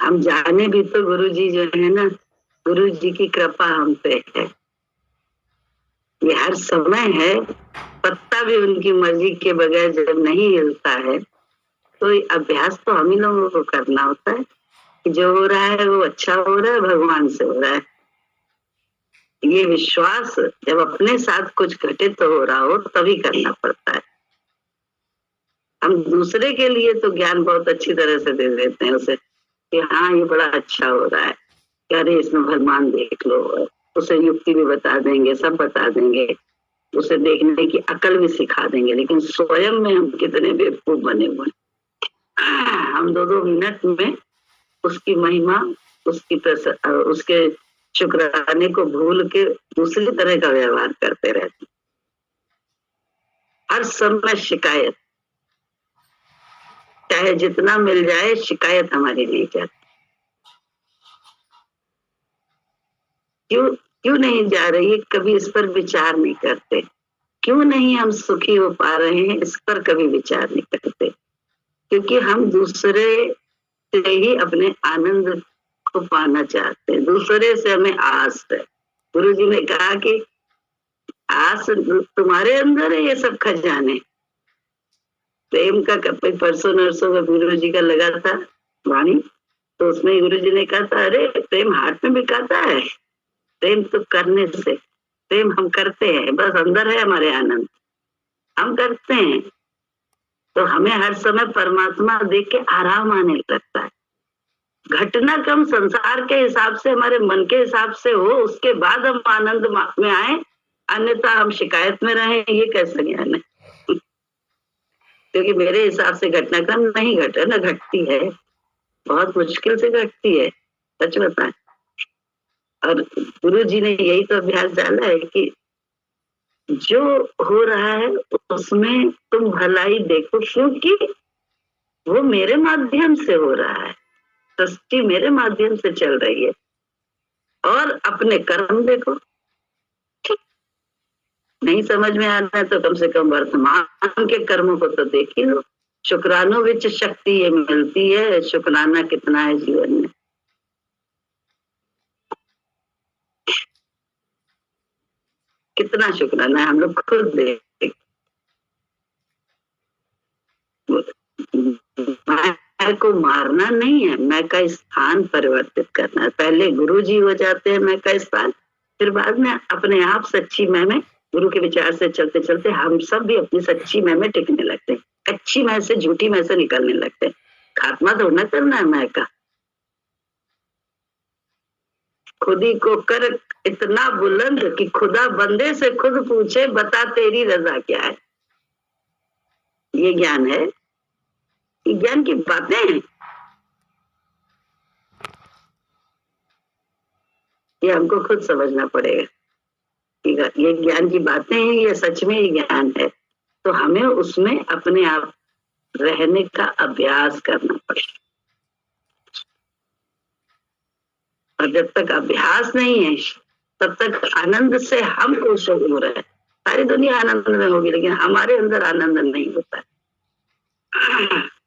हम जाने भी तो गुरु जी जो है ना, गुरु जी की कृपा हम पे है। ये हर समय है, पत्ता भी उनकी मर्जी के बगैर जब नहीं हिलता है, तो ये अभ्यास तो हम ही लोगों को करना होता है कि जो हो रहा है वो अच्छा हो रहा है, भगवान से हो रहा है। ये विश्वास जब अपने साथ कुछ घटित तो हो रहा हो तभी करना पड़ता है। हम दूसरे के लिए तो ज्ञान बहुत अच्छी तरह से दे देते हैं उसे कि हाँ ये बड़ा अच्छा हो रहा है, अरे इसमें भगवान देख लो, उसे युक्ति भी बता देंगे, सब बता देंगे, उसे देखने की अकल भी सिखा देंगे, लेकिन स्वयं में हम कितने बेवकूफ बने हुए हैं। हम 2-2 मिनट में उसकी महिमा, उसके शुक्राने को भूल के दूसरी तरह का व्यवहार करते रहते, हर समय शिकायत, चाहे जितना मिल जाए शिकायत हमारी नहीं जाती। क्यों नहीं जा रही है, कभी इस पर विचार नहीं करते। क्यों नहीं हम सुखी हो पा रहे हैं, इस पर कभी विचार नहीं करते, क्योंकि हम दूसरे से ही अपने आनंद को पाना चाहते हैं, दूसरे से हमें आस है। गुरु जी ने कहा कि आस तुम्हारे अंदर है ये सब खजाने। प्रेम का परसों नरसों का गुरु जी का लगा था वाणी, तो उसमें गुरु जी ने कहा था, अरे प्रेम हाथ में बिकाता है, प्रेम तो करने से, प्रेम हम करते हैं, बस अंदर है हमारे आनंद, हम करते हैं तो हमें हर समय परमात्मा देख के आराम आने लगता है। घटना कम संसार के हिसाब से, हमारे मन के हिसाब से हो, उसके बाद हम आनंद में आए, अन्यथा हम शिकायत में रहे, ये कैसे ज्ञान है? क्योंकि मेरे हिसाब से घटनाक्रम नहीं घटे ना, घटती है, बहुत मुश्किल से घटती है, सच बताएं। और गुरु जी ने यही तो अभ्यास डाला है कि जो हो रहा है उसमें तुम भलाई देखो, क्योंकि वो मेरे माध्यम से हो रहा है, सृष्टि मेरे माध्यम से चल रही है, और अपने कर्म देखो। नहीं समझ में आ रहा है तो कम से कम वर्तमान के कर्मों को तो देख ही लो। शुक्राणु विच शक्ति ये मिलती है, शुक्राना कितना है जीवन में। कितना शुक्राना है, हम लोग खुद देख। मैं को मारना नहीं है, मैं का स्थान परिवर्तित करना है। पहले गुरु जी हो जाते हैं मैं का स्थान, फिर बाद में अपने आप सच्ची मैं में गुरु के विचार से चलते चलते हम सब भी अपनी सच्ची मैं में टिकने लगते हैं, अच्छी मैं से झूठी मैं से निकलने लगते हैं। खात्मा तो न करना है मैं का, खुद ही को कर इतना बुलंद कि खुदा बंदे से खुद पूछे, बता तेरी रजा क्या है। ये ज्ञान है, ये ज्ञान की बातें हैं, ये हमको खुद समझना पड़ेगा कि ये ज्ञान की बातें हैं, ये सच में ही ज्ञान है। तो हमें उसमें अपने आप रहने का अभ्यास करना पड़ेगा, और जब तक अभ्यास नहीं है तब तक आनंद से हम खुश हो रहे हैं। सारी दुनिया आनंद में होगी लेकिन हमारे अंदर आनंद नहीं होता है।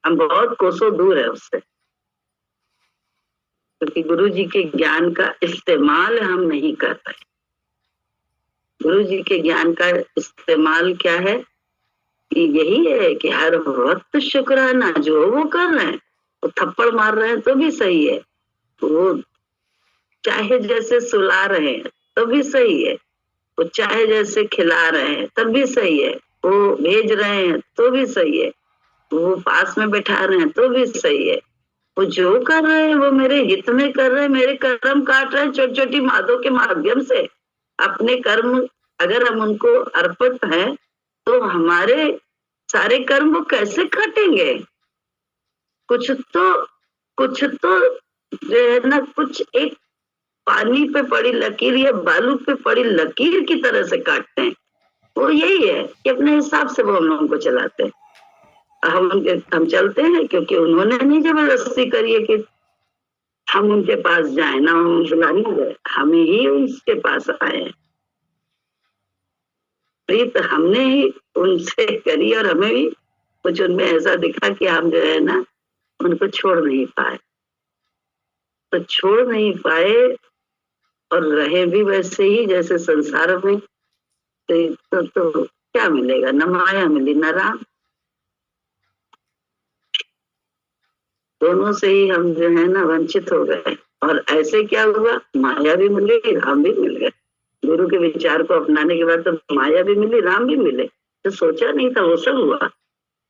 हम बहुत कोसों दूर है उससे, क्योंकि गुरु जी के ज्ञान का इस्तेमाल हम नहीं कर रहे। गुरु जी के ज्ञान का इस्तेमाल क्या है, यही है कि हर वक्त शुक्राना, जो वो कर रहे हैं, वो थप्पड़ मार रहे हैं तो भी सही है, वो चाहे जैसे सुला रहे हैं तो भी सही है, वो चाहे जैसे खिला रहे हैं तब भी सही है, वो भेज रहे हैं तो भी सही है, वो पास में बैठा रहे हैं तो भी सही है। वो जो कर रहे हैं वो मेरे हित में कर रहे हैं, मेरे कर्म काट रहे हैं छोटी छोटी मादों के माध्यम से। अपने कर्म अगर हम उनको अर्पित हैं तो हमारे सारे कर्म वो कैसे काटेंगे? कुछ तो जो है ना, कुछ एक पानी पे पड़ी लकीर या बालू पे पड़ी लकीर की तरह से काटते हैं। वो यही है कि अपने हिसाब से वो हम लोगों को चलाते हैं। हम चलते हैं क्योंकि उन्होंने नहीं जबरदस्ती करी है कि हम उनके पास जाए, ना हम बुलाने गए, हम ही उनके पास आए हैं। प्रीत हमने ही उनसे करी और हमें भी कुछ उनमें ऐसा दिखा कि हम जो है ना उनको छोड़ नहीं पाए। तो छोड़ नहीं पाए और रहे भी वैसे ही जैसे संसार में, तो क्या मिलेगा? न माया मिली न राम। दोनों से ही हम जो है ना वंचित हो गए। और ऐसे क्या हुआ, माया भी मिल गई, राम भी मिल गए। गुरु के विचार को अपनाने के बाद तो माया भी मिली, राम भी मिले। तो सोचा नहीं था वो सब हुआ,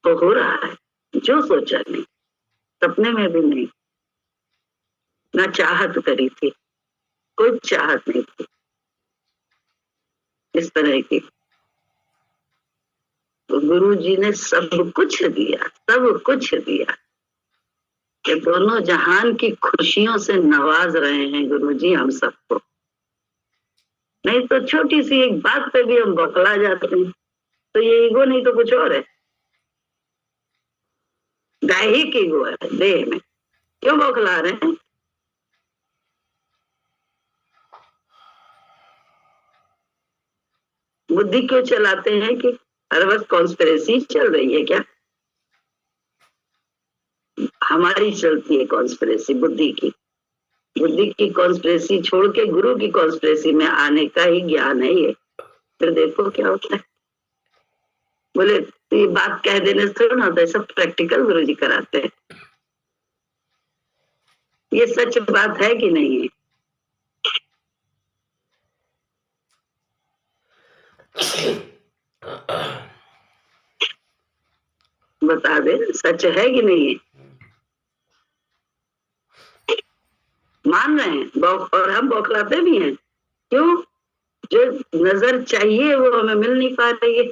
तो हो रहा है। जो सोचा नहीं, सपने में भी नहीं, ना चाहत करी थी, कोई चाहत नहीं थी इस तरह की। तो गुरु जी ने सब कुछ दिया, सब कुछ दिया कि दोनों जहान की खुशियों से नवाज रहे हैं गुरु जी हम सबको। नहीं तो छोटी सी एक बात पे भी हम बौखला जाते हैं। तो ये ईगो नहीं तो कुछ और है, दैहिक ईगो है देह में। क्यों बौखला रहे हैं? बुद्धि क्यों चलाते हैं कि हर वक्त कॉन्स्पिरेसी चल रही है क्या? हमारी चलती है कॉन्स्पिरेसी, बुद्धि की। बुद्धि की कॉन्स्पिरेसी छोड़ के गुरु की कॉन्स्पिरेसी में आने का ही ज्ञान है ये। फिर देखो क्या होता है। बोले तो ये बात कह देने से थोड़ा ना होता है, सब प्रैक्टिकल गुरु जी कराते हैं। ये सच बात है कि नहीं है? बता दे, सच है कि नहीं है? मान रहे हैं और हम बौखलाते भी हैं। क्यों? जो नजर चाहिए वो हमें मिल नहीं पा रही है।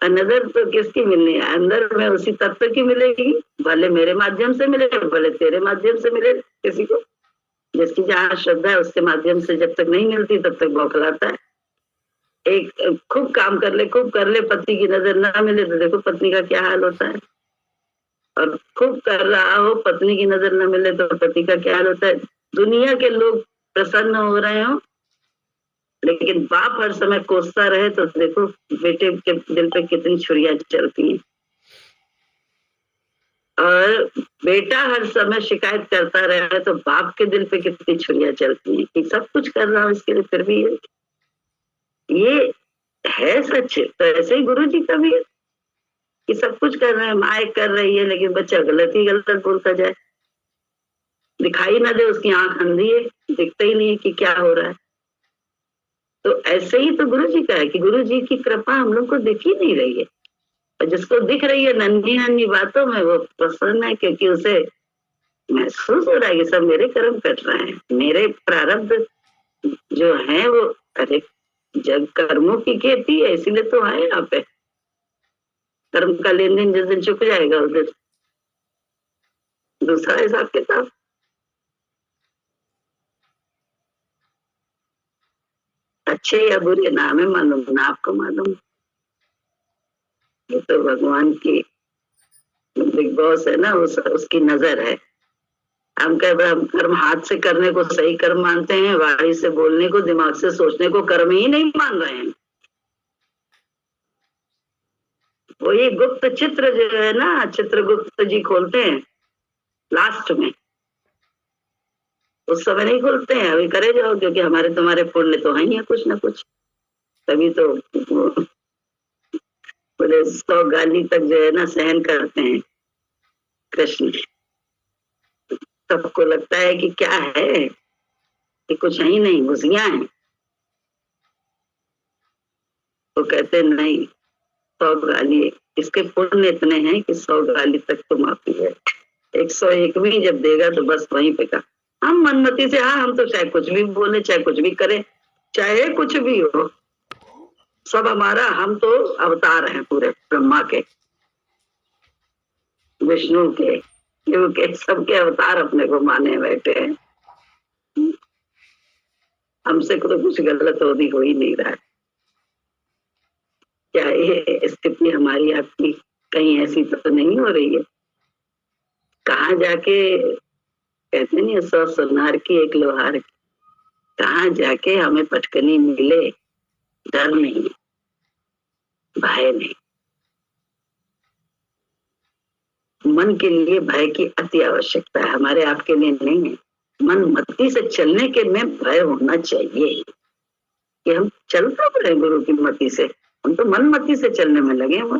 नजर तो किसकी मिलनी है? अंदर में उसी तत्व की मिलेगी, भले मेरे माध्यम से मिले, भले तेरे माध्यम से मिले। किसी को जिसकी जहाँ श्रद्धा है उसके माध्यम से जब तक नहीं मिलती तब तक बौखलाता है। एक खूब काम कर ले, खूब कर ले, पति की नजर ना मिले तो देखो पत्नी का क्या हाल होता है। और खूब कर रहा हो, पत्नी की नजर न मिले तो पति का क्या हाल होता है। दुनिया के लोग प्रसन्न हो रहे हो, लेकिन बाप हर समय कोसता रहे तो देखो बेटे के दिल पे कितनी छुरियां चलती हैं। और बेटा हर समय शिकायत करता रहे तो बाप के दिल पे कितनी छुरियां चलती हैं कि सब कुछ कर रहा हूं इसके लिए फिर भी ये है सच। तो ऐसे ही गुरु जी का भी है कि सब कुछ कर रहे हैं, माँ कर रही है, लेकिन बच्चा गलत ही गलत बोलता जाए। दिखाई ना दे, उसकी आंख अंधी है, दिखता ही नहीं है कि क्या हो रहा है। तो ऐसे ही तो गुरु जी का है कि गुरु जी की कृपा हम लोग को दिख ही नहीं रही है। और जिसको दिख रही है नन्ही नन्ही बातों में वो प्रसन्न है, क्योंकि उसे महसूस हो रहा है कि सब मेरे कर्म कट रहे हैं, मेरे प्रारब्ध जो है वो। अरे जब कर्मों की खेती है इसीलिए तो है यहाँ पे। कर्म का लेन देन जिस दिन चुक जाएगा उस दिन दूसरा हिसाब किताब। अच्छे या बुरे ना हमें मालूम, ना आपको मालूम। ये तो भगवान की बिग बॉस है ना, उसकी नजर है। हम हम कर्म हाथ से करने को सही कर्म मानते हैं, वाणी से बोलने को, दिमाग से सोचने को कर्म ही नहीं मान रहे हैं। वही गुप्त चित्र जो है ना, चित्रगुप्त जी खोलते हैं लास्ट में, उस समय नहीं खोलते हैं। अभी करे जाओ, क्योंकि हमारे तुम्हारे पुण्य तो है ही है कुछ ना कुछ। तभी तो पूरे 100 गाली तक जो है ना सहन करते हैं कृष्ण। सबको लगता है कि क्या है कि कुछ है ही नहीं, घुसियां हैं। तो कहते नहीं, 100 गाली, इसके पुण्य इतने हैं कि 100 गाली तक तो माफी है। 101वीं जब देगा तो बस वहीं पे का हम मनमति से, हाँ हम तो चाहे कुछ भी बोले, चाहे कुछ भी करे, चाहे कुछ भी हो, सब हमारा। हम तो अवतार हैं पूरे ब्रह्मा के, विष्णु के, शिव के, सबके अवतार अपने को माने बैठे हैं। हमसे तो कुछ गलत हो ही नहीं रहा है। क्या ये स्थिति हमारी आपकी कहीं ऐसी तो नहीं हो रही है? कहाँ जाके कहते नहीं, 100 सुनार की एक लोहार की, कहाँ जाके हमें पटकनी मिले, डर नहीं, भय नहीं। मन के लिए भय की अति आवश्यकता है, हमारे आपके लिए नहीं है। मनमति से चलने के में भय होना चाहिए कि हम चल कब रहे गुरु की मति से, हम तो मनमति से चलने में लगे हुए।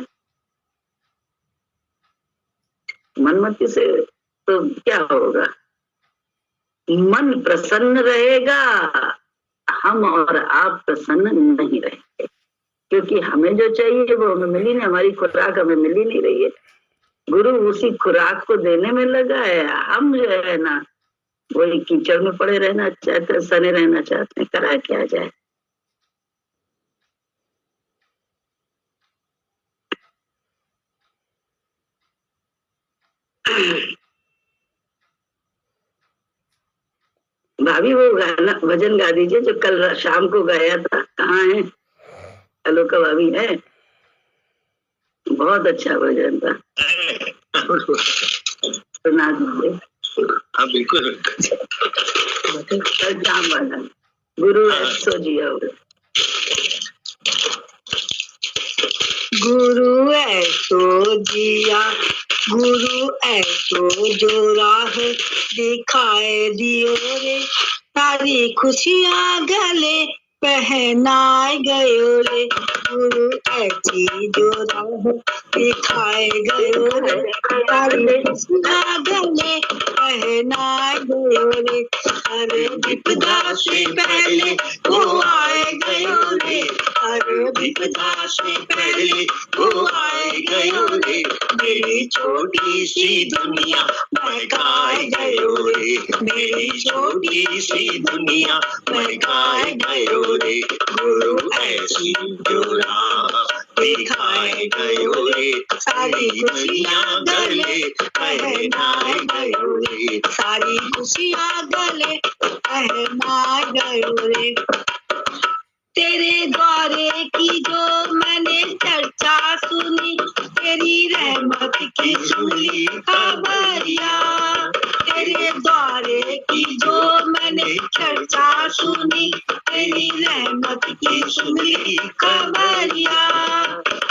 मनमति से तो क्या होगा, मन प्रसन्न रहेगा, हम और आप प्रसन्न नहीं रहेंगे, क्योंकि हमें जो चाहिए वो हमें मिली नहीं, हमारी खुराक हमें मिली नहीं रही है। गुरु उसी खुराक को देने में लगा है, हम जो है ना वही कीचड़ में पड़े रहना चाहते, सने रहना चाहते हैं, करा क्या जाए। भाभी वो गाना भजन गा दीजिए जो कल शाम को गाया था। कहाँ है अलोका भाभी? है, बहुत अच्छा भजन था, सुना दीजिए। हाँ बिल्कुल। कल शाम वाला गुरु ऐसो जिया, गुरु ऐसो जिया, गुरु ऐसो जो राह दिखाए दियो रे, सारी खुशियां गले पहनाए गयो रे। गुरु ऐसी जो राह दिखाए गयो रे, सारी खुशियां गले पहनाए गयो रे। अरे विपदा से पहले वो आए गयो रे, अरे विपदा से पहले वो आए गयो रे। मेरी छोटी सी दुनिया महकाए गयो रे, मेरी छोटी सी दुनिया महकाए गयो रे। गुरु ऐसी जो राह दिखाए गयो रे, सारी खुशियां गले पहनाए गयो रे, सारी खुशियां गले पहनाए गयो रे। तेरे द्वारे की जो मैंने चर्चा सुनी, तेरी रहमत की सुनी खबरिया। तेरे द्वारे की जो मैंने चर्चा सुनी, तेरी रहमत की सुनी खबरिया।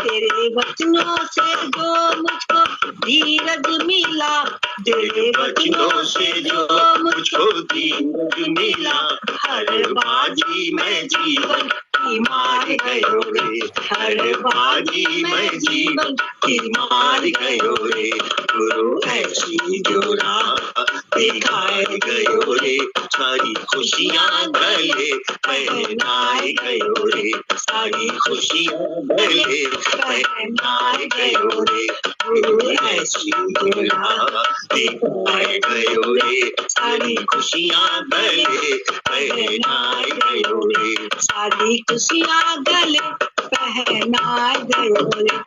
तेरे वचनों से जो मुझको धीरज मिला, तेरे वचनों से जो मुझको धीरज मिला। हर बाजी में जीवन की मार गयो रे, हर बाजी में जीवन की मार गयो रे। गुरु ऐसी जो राह दिखाए गयो रे, सारी खुशियां गले पहनाए गयो रे, सारी खुशियां गले पहनाए गयो रे। गुरु ऐसी जो राह दिखाए गयो रे, सारी खुशियां गले पहनाए गयो रे, सारी खुशियां गले पहनाए गयो रे।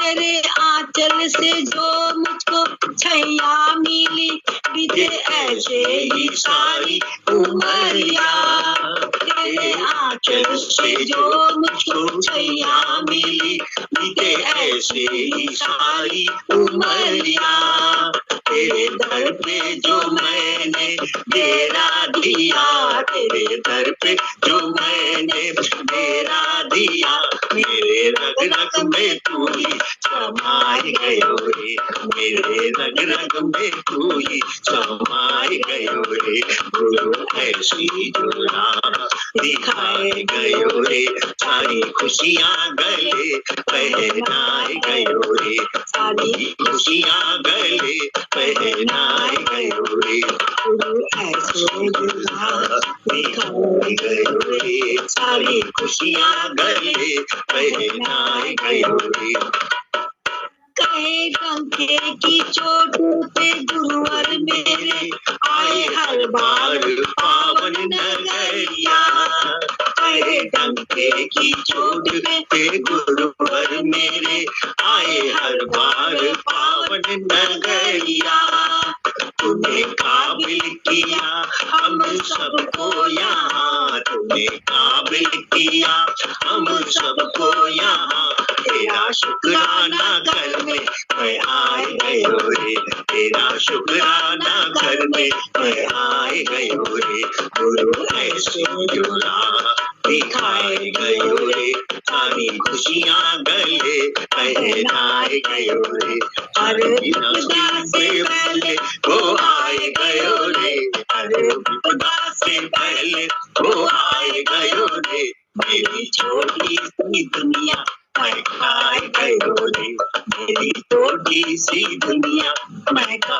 तेरे आंचल से जो मुझको छैया मिली, बीते ऐसे ही सारी उमरिया। तेरे आंचल से जो मुझको छैया मिली, बीते ऐसे ही सारी उमरिया। तेरे दर पे जो मैंने डेरा दिया, तेरे दर पे जो मैंने डेरा दिया, मेरे रग रग में तू ही समाए गयो रे, मेरे रग रग में तू ही समाए गयो रे। गुरु ऐसी जो राह दिखाए गयो रे, सारी खुशियां गले पहनाए गयो रे, सारी खुशियां गले पहनाए गयो रे। गुरु ऐसी जो राह दिखाए गयो रे, सारी खुशियां गले पहनाए गयो रे। कहे डंके की चोट पे गुरुवर मेरे, आए हर बार पावन नगरिया। कहे डंके की चोट पे गुरुवर मेरे, आए हर बार पावन नगरिया। तूने काबिल किया हम सबको यहाँ, तूने काबिल किया हम सबको यहाँ। तेरा शुक्राना कर में मैं आए गयो रे, तेरा शुक्राना कर में मैं आए गयो रे। गुरु ऐसे जो राह दिखाए गयो रे, सारी खुशियां गले पहनाए गयो रे। हर विपदा से पहले वो आए गयो रे, हर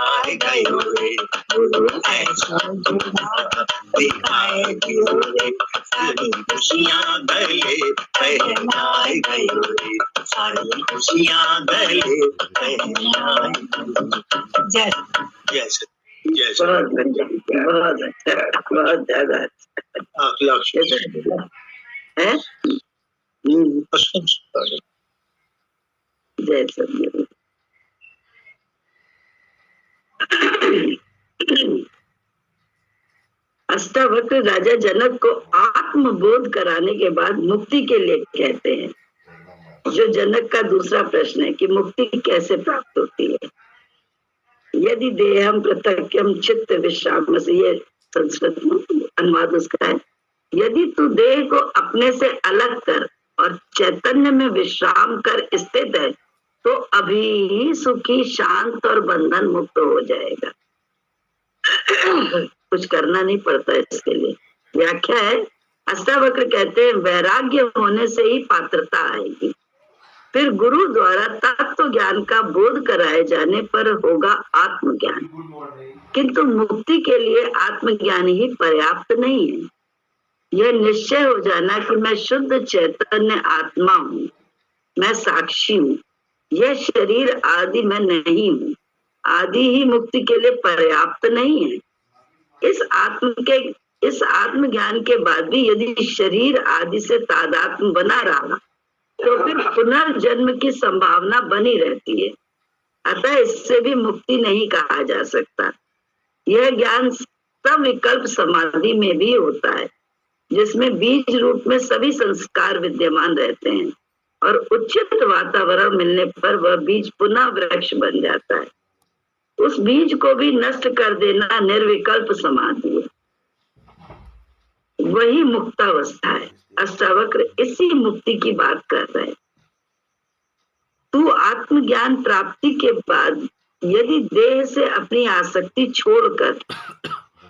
पहनाए गयो रे, गुरु ऐसा जोड़ा दिखाए दियो रे, सारी खुशियाँ गले पहनाए गयो रे, सारी खुशियाँ गले पहनाए। जय जय जय बहुत अच्छा, बहुत ज्यादा है। जय सद्गुरु। अष्टावक्र राजा जनक को आत्मबोध कराने के बाद मुक्ति के लिए कहते हैं। जो जनक का दूसरा प्रश्न है कि मुक्ति कैसे प्राप्त होती है। यदि देहम पृथक्यम चित्त विश्राम से, ये संस्कृत में अनुवाद उसका है। यदि तू देह को अपने से अलग कर और चैतन्य में विश्राम कर स्थित है तो अभी ही सुखी, शांत और बंधन मुक्त हो जाएगा। कुछ करना नहीं पड़ता इसके लिए। व्याख्या है, अष्टावक्र कहते हैं वैराग्य होने से ही पात्रता आएगी, फिर गुरु द्वारा तत्व ज्ञान का बोध कराए जाने पर होगा आत्मज्ञान। किंतु मुक्ति के लिए आत्मज्ञान ही पर्याप्त नहीं है। यह निश्चय हो जाना कि मैं शुद्ध चैतन्य आत्मा हूँ, मैं साक्षी हूँ, यह शरीर आदि मैं नहीं हूँ, आदि ही मुक्ति के लिए पर्याप्त नहीं है। इस आत्मज्ञान के बाद भी यदि शरीर आदि से तादात्म्य बना रहा तो फिर पुनर्जन्म की संभावना बनी रहती है। अतः इससे भी मुक्ति नहीं कहा जा सकता। यह ज्ञान सविकल्प समाधि में भी होता है, जिसमें बीज रूप में सभी संस्कार विद्यमान रहते हैं और उचित वातावरण मिलने पर वह बीज पुनः वृक्ष बन जाता है। उस बीज को भी नष्ट कर देना निर्विकल्प समाधि है, वही मुक्तावस्था है। अष्टावक्र इसी मुक्ति की बात कर रहे हैं। तू आत्मज्ञान प्राप्ति के बाद यदि देह से अपनी आसक्ति छोड़कर,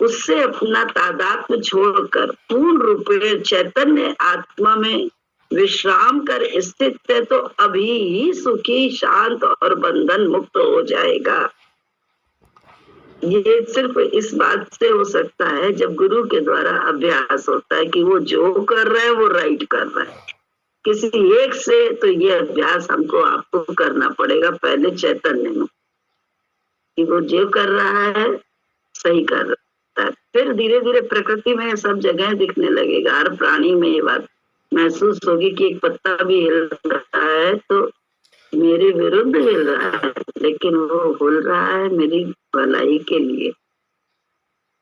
उससे अपना तादात्म्य छोड़कर पूर्ण रूप में चैतन्य आत्मा में विश्राम कर स्थित है तो अभी ही सुखी, शांत और बंधन मुक्त हो जाएगा। ये सिर्फ इस बात से हो सकता है जब गुरु के द्वारा अभ्यास होता है कि वो जो कर रहा है वो राइट कर रहा है। किसी एक से तो ये अभ्यास हमको आपको करना पड़ेगा पहले चैतन्य में कि वो जो कर रहा है सही कर रहा है। फिर धीरे धीरे प्रकृति में सब जगह दिखने लगेगा, हर प्राणी में ये बात महसूस होगी कि एक पत्ता भी हिल रहा है तो मेरे विरुद्ध हिल रहा है, लेकिन वो हिल रहा है मेरी भलाई के लिए।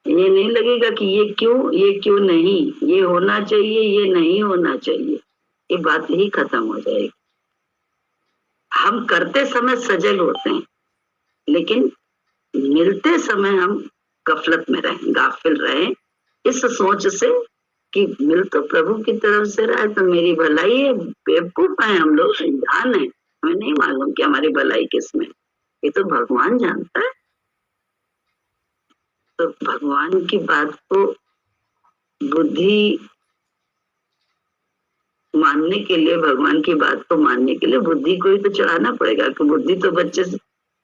ये नहीं लगेगा कि ये क्यों नहीं, ये होना चाहिए, ये नहीं होना चाहिए, ये बात ही खत्म हो जाएगी। हम करते समय सजग होते हैं, लेकिन मिलते समय हम गफलत में रहें, गाफिल रहें, इस सोच से कि मिल तो प्रभु की तरफ से रहा है तो मेरी भलाई है। बेवकूफ है हम लोग, इंसान है, हमें नहीं मालूम कि हमारी भलाई किसमें, ये तो भगवान जानता है। तो भगवान की बात को बुद्धि मानने के लिए, भगवान की बात को मानने के लिए बुद्धि को ही तो चढ़ाना पड़ेगा। कि बुद्धि तो बच्चे से,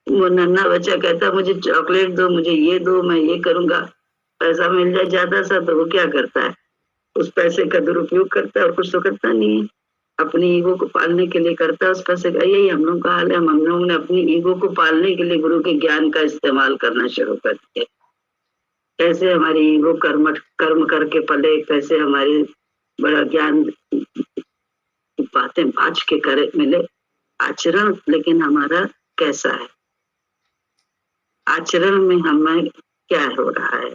वो नन्हा बच्चा कहता है मुझे चॉकलेट दो, मुझे ये दो, मैं ये करूंगा, पैसा मिल जाए ज्यादा सा तो वो क्या करता है, उस पैसे का दुरुपयोग करता है और कुछ तो करता नहीं है, अपनी ईगो को पालने के लिए करता है उस पैसे का। यही हम लोग का हाल है। हम लोगों ने अपनी ईगो को पालने के लिए गुरु के ज्ञान का इस्तेमाल करना शुरू कर दिया। कैसे हमारी ईगो कर्म करके पले, कैसे हमारी बड़ा ज्ञान बातें बाज के करे मिले आचरण, लेकिन हमारा कैसा है, आचरण में हमें क्या हो रहा है,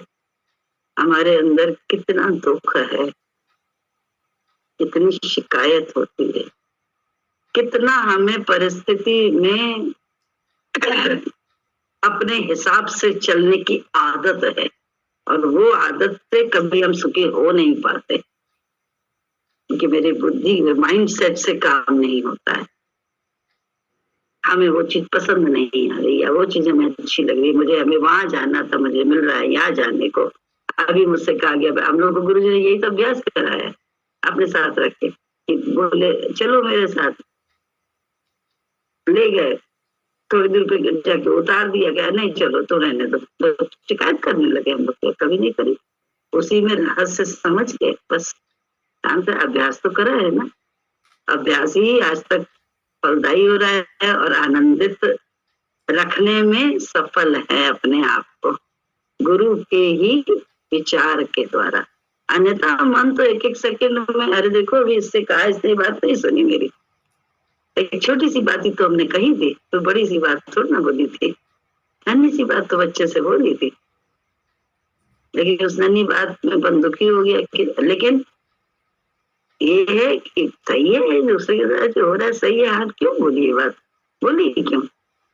हमारे अंदर कितना दुख है, कितनी शिकायत होती है, कितना हमें परिस्थिति में अपने हिसाब से चलने की आदत है, और वो आदत से कभी हम सुखी हो नहीं पाते क्योंकि मेरी बुद्धि माइंड सेट से काम नहीं होता है। हमें वो चीज पसंद नहीं आ रही है, वो चीज हमें अच्छी लग रही है, मुझे हमें वहां जाना था, मुझे मिल रहा है यहाँ जाने को। अभी मुझसे कहा गया, हम लोगों को गुरु जी ने यही तो अभ्यास कराया है अपने साथ रख के, बोले चलो मेरे साथ, ले गए थोड़ी दूर पे जाके उतार दिया गया, नहीं चलो तो रहने दो, तो शिकायत करने लगे हम लोग, कभी नहीं करी। उसी में रहस्य समझ के बस शांत, अभ्यास तो करा है ना, अभ्यास ही आज तक फलदायी हो रहा है और आनंदित रखने में सफल है अपने आप को, गुरु के ही विचार के द्वारा। अन्यथा मन तो एक एक सेकंड में, अरे देखो अभी इससे कहा, इसने बात नहीं सुनी मेरी, एक छोटी सी बात ही तो हमने कही थी, तो बड़ी सी बात थोड़ी ना बोली थी, नन्ही सी बात तो बच्चे से बोली थी, लेकिन उस नन्ही बात में बंदुखी हो गया कि, लेकिन ये है कि सही है, दूसरे के साथ जो हो रहा है सही है, हाथ क्यों बोली ये बात, बोली क्यों,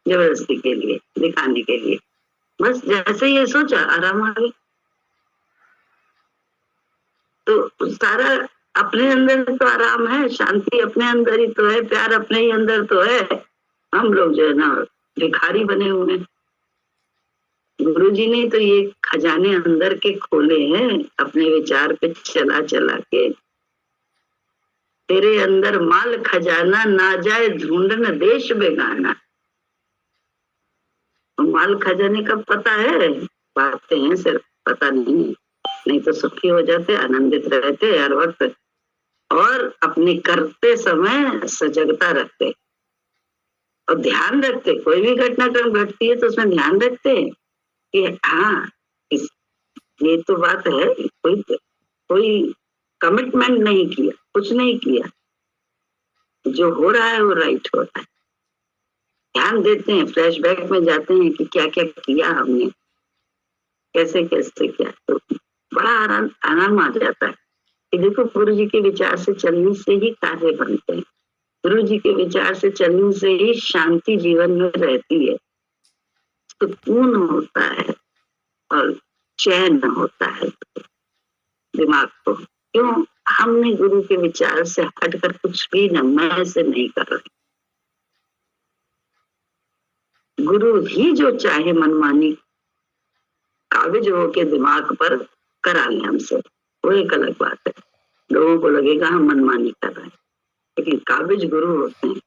जबरदस्ती के लिए, दिखाने के लिए, बस जैसे ये सोचा आराम आ गया। तो सारा अपने अंदर तो आराम है, शांति अपने अंदर ही तो है, प्यार अपने ही अंदर तो है। हम लोग जो है ना भिखारी बने हुए हैं। गुरु जी ने तो ये खजाने अंदर के खोले हैं, अपने विचार पे चला चला के, तेरे अंदर माल खजाना ना जाए ढूंढन देश बेगाना। माल खजाने का पता है, बातें हैं सिर्फ, पता नहीं तो सुखी हो जाते, आनंदित रहते हर वक्त, और अपने करते समय सजगता रखते और ध्यान रखते। कोई भी घटनाक्रम घटती है तो उसमें ध्यान रखते हैं कि हाँ ये तो बात है, कोई कमिटमेंट नहीं किया, कुछ नहीं किया, जो हो रहा है वो राइट हो रहा है। ध्यान देते हैं, फ्लैशबैक में जाते हैं कि क्या क्या किया हमने, कैसे कैसे किया, तो बड़ा आराम आ जाता है कि देखो गुरु जी के विचार से चलने से ही कार्य बनते हैं, गुरु जी के विचार से चलने से ही शांति जीवन में रहती है, सुकून होता है और चैन होता है दिमाग को। क्यों? हमने गुरु के विचार से हटकर कुछ भी न मैं से नहीं कर रहे। गुरु ही जो चाहे मनमानी काबिज हो के दिमाग पर करा ले हमसे, वो एक अलग बात है। लोगों को लगेगा हम मनमानी कर रहे हैं, लेकिन काबिज गुरु होते हैं।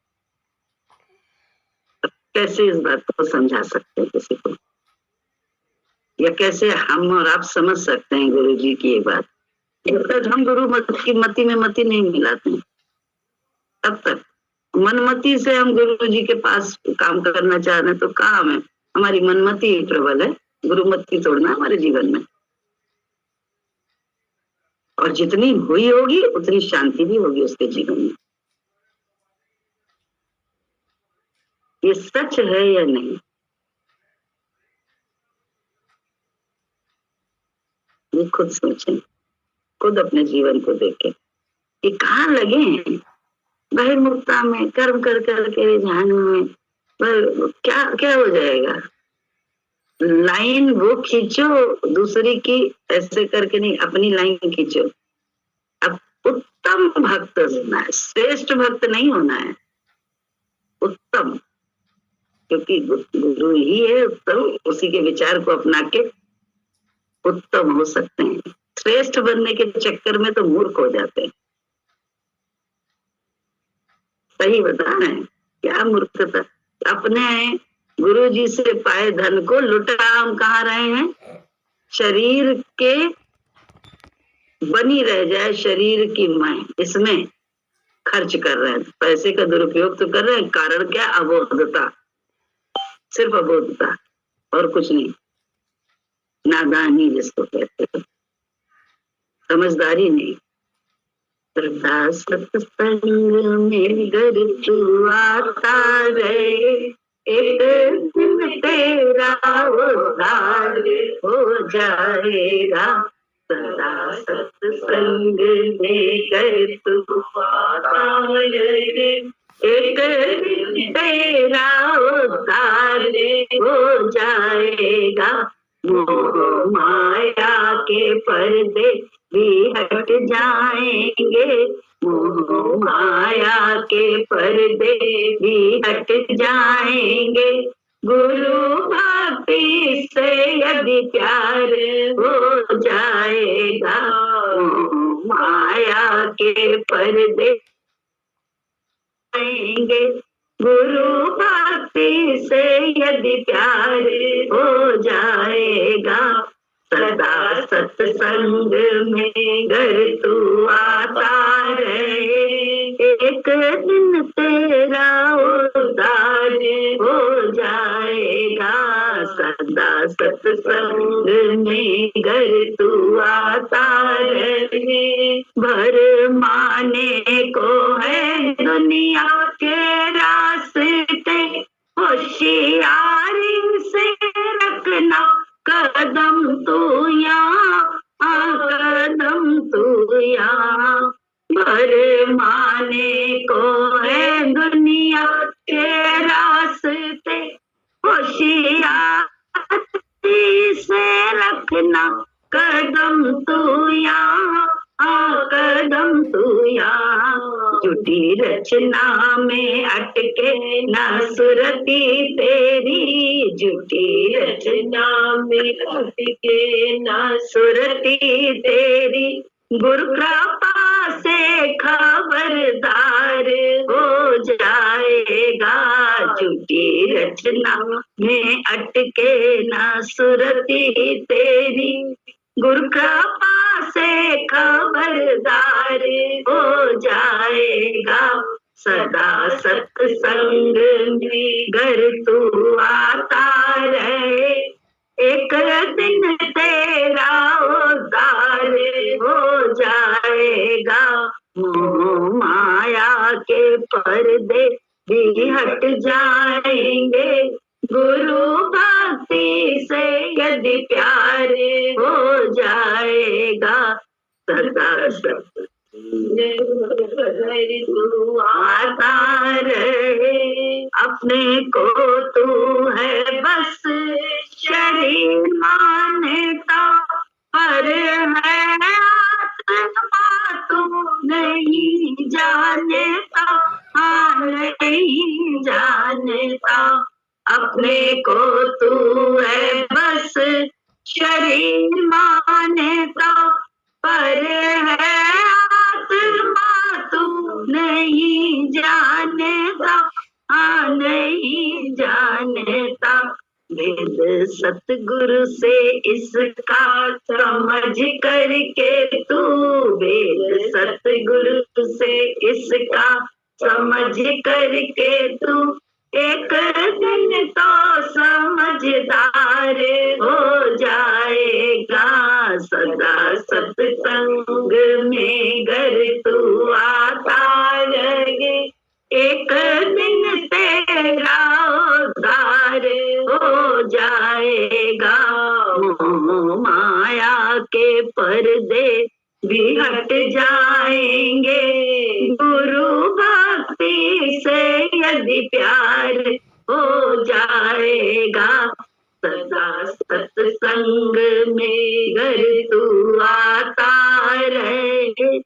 कैसे इस बात को समझा सकते हैं किसी को, या कैसे हम और आप समझ सकते हैं गुरु जी की ये बात? जब तक हम गुरु की मति में मति नहीं मिलाते हैं, तब तक मनमति से हम गुरु जी के पास काम करना चाह रहे हैं, तो काम है हमारी मनमति प्रबल है, गुरुमति तोड़ना हमारे जीवन में। और जितनी हुई होगी उतनी शांति भी होगी उसके जीवन में। ये सच है या नहीं? ये खुद सोचें, खुद अपने जीवन को देखें कि कहाँ लगे हैं बहिर्मुखता में, कर्म कर करके रुझान में, पर क्या क्या हो जाएगा? लाइन वो खींचो दूसरी की, ऐसे करके नहीं, अपनी लाइन खींचो। अब उत्तम भक्त होना है, श्रेष्ठ भक्त नहीं होना है, उत्तम, क्योंकि गुरु ही है उत्तम, उसी के विचार को अपना के उत्तम हो सकते हैं। श्रेष्ठ बनने के चक्कर में तो मूर्ख हो जाते हैं। सही बता रहे हैं, क्या मूर्खता। अपने गुरु जी से पाए धन को लुटा हम कहाँ रहे हैं? शरीर के बनी रह जाए शरीर की मैं, इसमें खर्च कर रहे हैं, पैसे का दुरुपयोग तो कर रहे हैं। कारण क्या? अबोधता, सिर्फ अबोधता और कुछ नहीं, नादानी जिसको कहते हैं, समझदारी नहीं। श्रद्धा सत्संग में घर तू आता रहे, एक दिन तेरा उद्धार हो जाएगा। सदा सत्संग में घर तू आता रहे, एक दिन तेरा उद्धार हो जाएगा। मोह माया के पर्दे भी हट जाएंगे, मोह माया के पर्दे भी हट जाएंगे। गुरु भक्ति से यदि प्यार हो जाएगा, मोह माया के पर्दे आएंगे। गुरु भक्ति से यदि प्यार हो जाएगा, सदा सत्संग में घर तू आता रहे, एक दिन तेरा उद्धार हो जाएगा, सदा सत्संग में घर तू आता रहे। भर माने को है दुनिया के रास्ते, होशियारी से रखना कदम तू यहाँ, कदम तू यहाँ। भर माने को है दुनिया के रास्ते, होशियारी से रखना कदम तू यहाँ, कदम तू यहाँ। झूठी रचना में अटके न सुरती तेरी, झूठी रचना में अटके न सुरती तेरी, गुरु कृपा से खबरदार हो जाएगा, झूठी रचना में अटके न सुरती तेरी, गुरु कृपा से खबरदार हो जाएगा, सदा सत्संग में घर तू आता रहे, एक दिन तेरा उद्धार हो जाएगा, मोह माया के पर्दे भी हट जाएंगे, गुरु भक्ति से यदि प्यार हो जाएगा, सदा सत्संग तू आता रहे। अपने को तू है बस शरीर मानता, पर है आत्मा तू नहीं जानता, नहीं जानता। अपने को तू है बस शरीर मानता, पर है आत्मा तू नहीं जानता, नहीं जानता। वेद सतगुरु से इसका समझ करके तू, वेद सतगुरु से इसका समझ करके तू, एक दिन तो समझदार हो जाएगा, सदा सत्संग में घर तू आता रहे, एक दिन तेरा उद्धार हो जाएगा, मोह माया के पर्दे भी हट जाएंगे, गुरु भक्ति से यदि प्यार हो जाएगा, सदा सत्संग में घर तू आता रहे,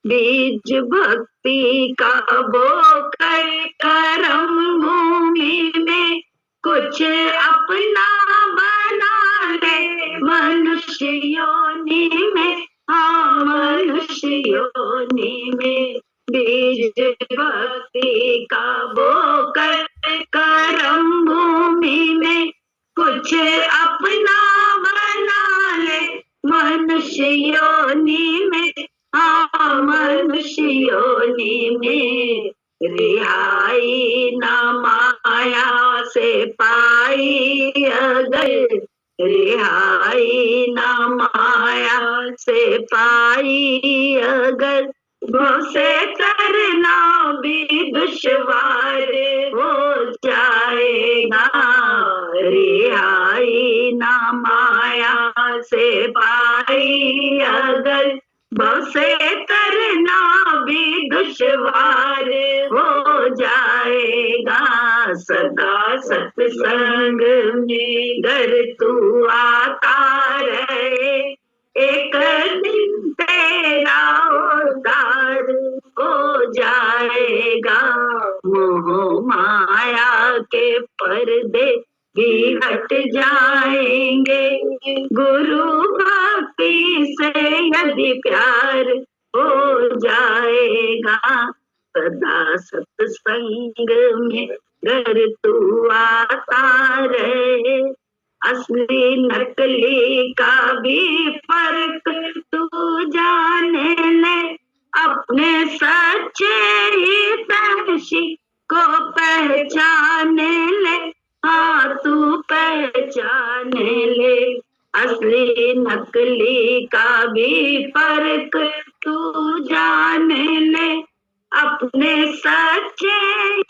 बीज भक्ति का बोकर करम भूमि में कुछ अपना बना ले, मनुष्य योनि में, हाँ मनुष्य योनि में, बीज भक्ति का बोकर करम भूमि में कुछ अपना बना ले, मनुष्य योनि में, हाँ मनुष्य योनि में। रिहाई न माया से पाई अगर, रिहाई न माया से पाई अगर, से करना भी दुश्वार हो जाएगा, रिहाई न माया से पाई अगर, से करना भी दुश्वार हो जाएगा, सदा सत्संग में घर तू आता रहे, एक दिन तेरा उद्धार हो जाएगा, मोह माया के पर्दे भी हट जाएंगे, गुरु भक्ति से यदि प्यार हो जाएगा, सदा सत्संग सत्संग में घर तू आता रहे, असली नकली का भी फर्क तू जाने ले, अपने सच्चे हितैषी को पहचाने ले, हाँ तू पहचाने ले, असली नकली का भी फर्क तू जाने ले, अपने सच्चे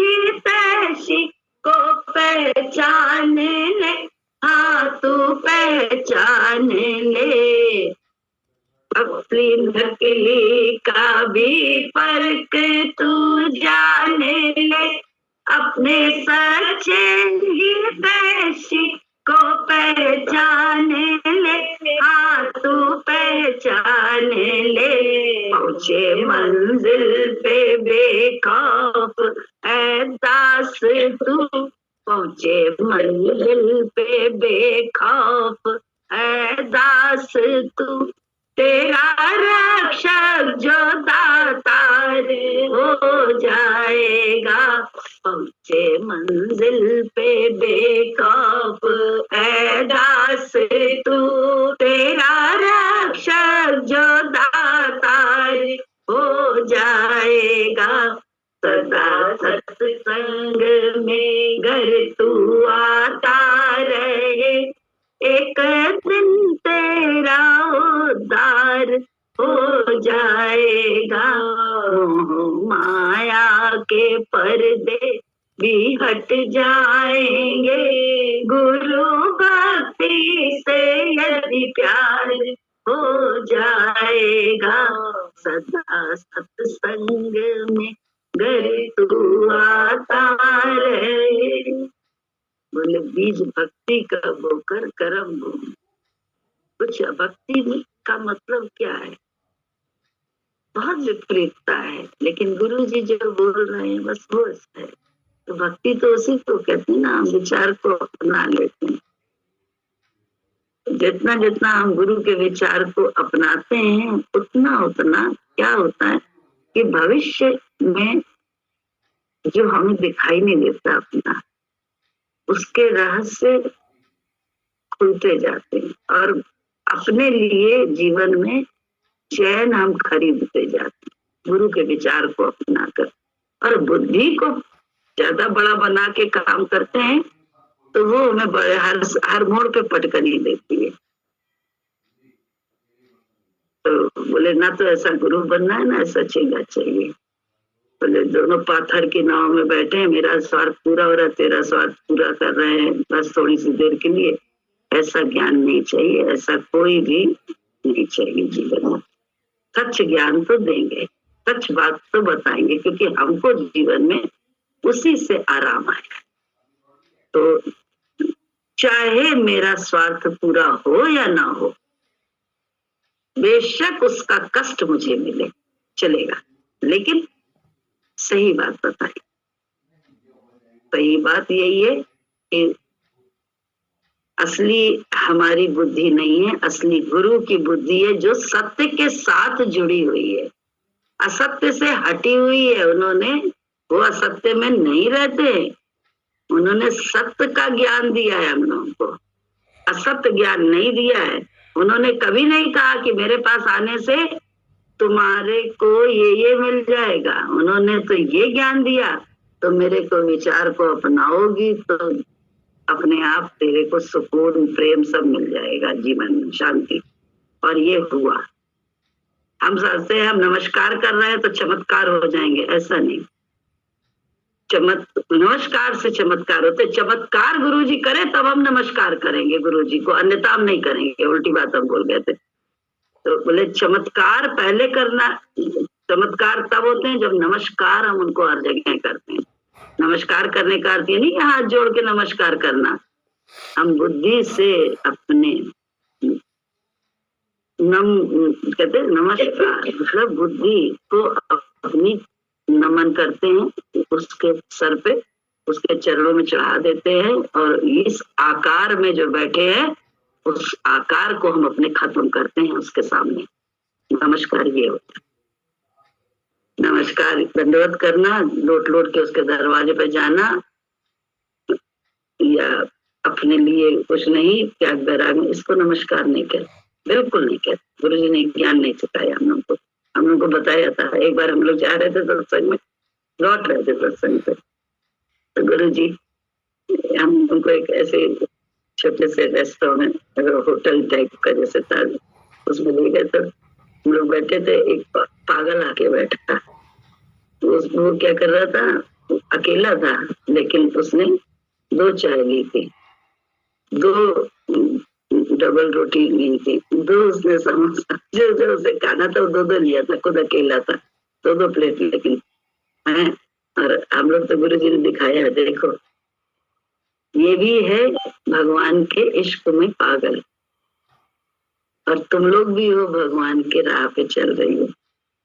हितैषी को पहचाने ले, हाँ तू पहचाने ले, असली नकली का भी फर्क तू जाने ले, अपने सच्चे हितैषी को पहचाने ले, हाँ तू पहचाने ले, पहुंचे मंजिल पे बेखौफ ऐ दास तू, पहुंचे मंजिल पे बेखौफ ऐ दास तू, तेरा रक्षक जो दातार हो जाएगा, पहुंचे मंजिल पे बेखौफ ऐ दास तू, तेरा रक्षक जो दातार हो जाएगा, सदा सत्संग में घर तू आता रहे, एक दिन तेरा उद्धार हो जाएगा, माया के पर्दे भी हट जाएंगे, गुरु भक्ति से यदि प्यार हो जाएगा, सदा सत्संग में घर तू आता रहे। बोले बीज भक्ति का बोकर कर्म बो, कुछ भक्ति का मतलब क्या है, बहुत विपरीतता है, लेकिन गुरु जी जो बोल रहे हैं बस वो है। तो भक्ति तो उसी को कहते हैं ना, हम विचार को अपना लेते हैं, जितना जितना हम गुरु के विचार को अपनाते हैं उतना उतना क्या होता है कि भविष्य में जो हमें दिखाई नहीं देता अपना, उसके रहस्य खुलते जाते हैं और अपने लिए जीवन में चैन हम खरीदते जाते हैं गुरु के विचार को अपनाकर। और बुद्धि को ज्यादा बड़ा बना के काम करते हैं तो वो हमें बड़े हर मोड़ पे पटकनी देती है। तो बोले ना तो ऐसा गुरु बनना है ना ऐसा चेला चाहिए। बोले दोनों पाथर की नाव में बैठे हैं, मेरा स्वार्थ पूरा हो रहा है, तेरा स्वार्थ पूरा कर रहे हैं बस थोड़ी सी देर के लिए, ऐसा ज्ञान नहीं चाहिए, ऐसा कोई भी नहीं चाहिए जीवन में। सच ज्ञान तो देंगे, सच बात तो बताएंगे, क्योंकि हमको जीवन में उसी से आराम आए। तो चाहे मेरा स्वार्थ पूरा हो या ना हो, बेशक उसका कष्ट मुझे मिले चलेगा, लेकिन सही बात बताई। सही बात यही है कि असली हमारी बुद्धि नहीं है, असली गुरु की बुद्धि है जो सत्य के साथ जुड़ी हुई है, असत्य से हटी हुई है। उन्होंने वो असत्य में नहीं रहते, उन्होंने सत्य का ज्ञान दिया है हम लोगों को, असत्य ज्ञान नहीं दिया है। उन्होंने कभी नहीं कहा कि मेरे पास आने से तुम्हारे को ये मिल जाएगा, उन्होंने तो ये ज्ञान दिया तो मेरे को विचार को अपनाओगी तो अपने आप तेरे को सुकून प्रेम सब मिल जाएगा, जीवन में शांति। और ये हुआ। हम सोचते हैं हम नमस्कार कर रहे हैं तो चमत्कार हो जाएंगे, ऐसा नहीं। नमस्कार से चमत्कार होते, चमत्कार गुरुजी करे तब हम नमस्कार करेंगे गुरुजी को, अन्यथा हम नहीं करेंगे। उल्टी बात हम बोल गए थे। तो बोले चमत्कार पहले करना, चमत्कार तब होते हैं जब नमस्कार हम उनको हर जगह करते हैं। नमस्कार करने का अर्थ ये नहीं कि हाथ जोड़ के नमस्कार करना, हम बुद्धि से अपने कहते नमस्कार मतलब बुद्धि को अपनी नमन करते हैं, उसके सर पे उसके चरणों में चढ़ा देते हैं और इस आकार में जो बैठे हैं उस आकार को हम अपने खत्म करते हैं उसके सामने। नमस्कार ये होता है। नमस्कार दंडवत करना, लोट लोट के उसके दरवाजे पे जाना, या अपने लिए कुछ नहीं, त्याग वैराग में, इसको नमस्कार नहीं कहते, बिल्कुल नहीं कहते। गुरु जी ने ज्ञान नहीं सिखाया हम लोग को बताया था। एक बार हम लोग जा रहे थे सत्संग में, लौट रहे थे सत्संग से, तो गुरु जी हम उनको एक ऐसे छोटे से रेस्टोरेंट होटल टाइप का जैसे था, उसमें ले गए। तो हम लोग बैठे थे, एक पागल आके बैठा, तो वो क्या कर रहा था, अकेला था, लेकिन उसने 2 चाय ली थी, 2 डबल रोटी ली थी, 2 उसने समोसा, जो जो उसे खाना था वो 2-2 लिया था, खुद अकेला था, 2-2 प्लेट। लेकिन है, और हम लोग तो गुरु जी ने दिखाया, देखो ये भी है भगवान के इश्क में पागल, और तुम लोग भी हो भगवान के राह पे चल रही हो,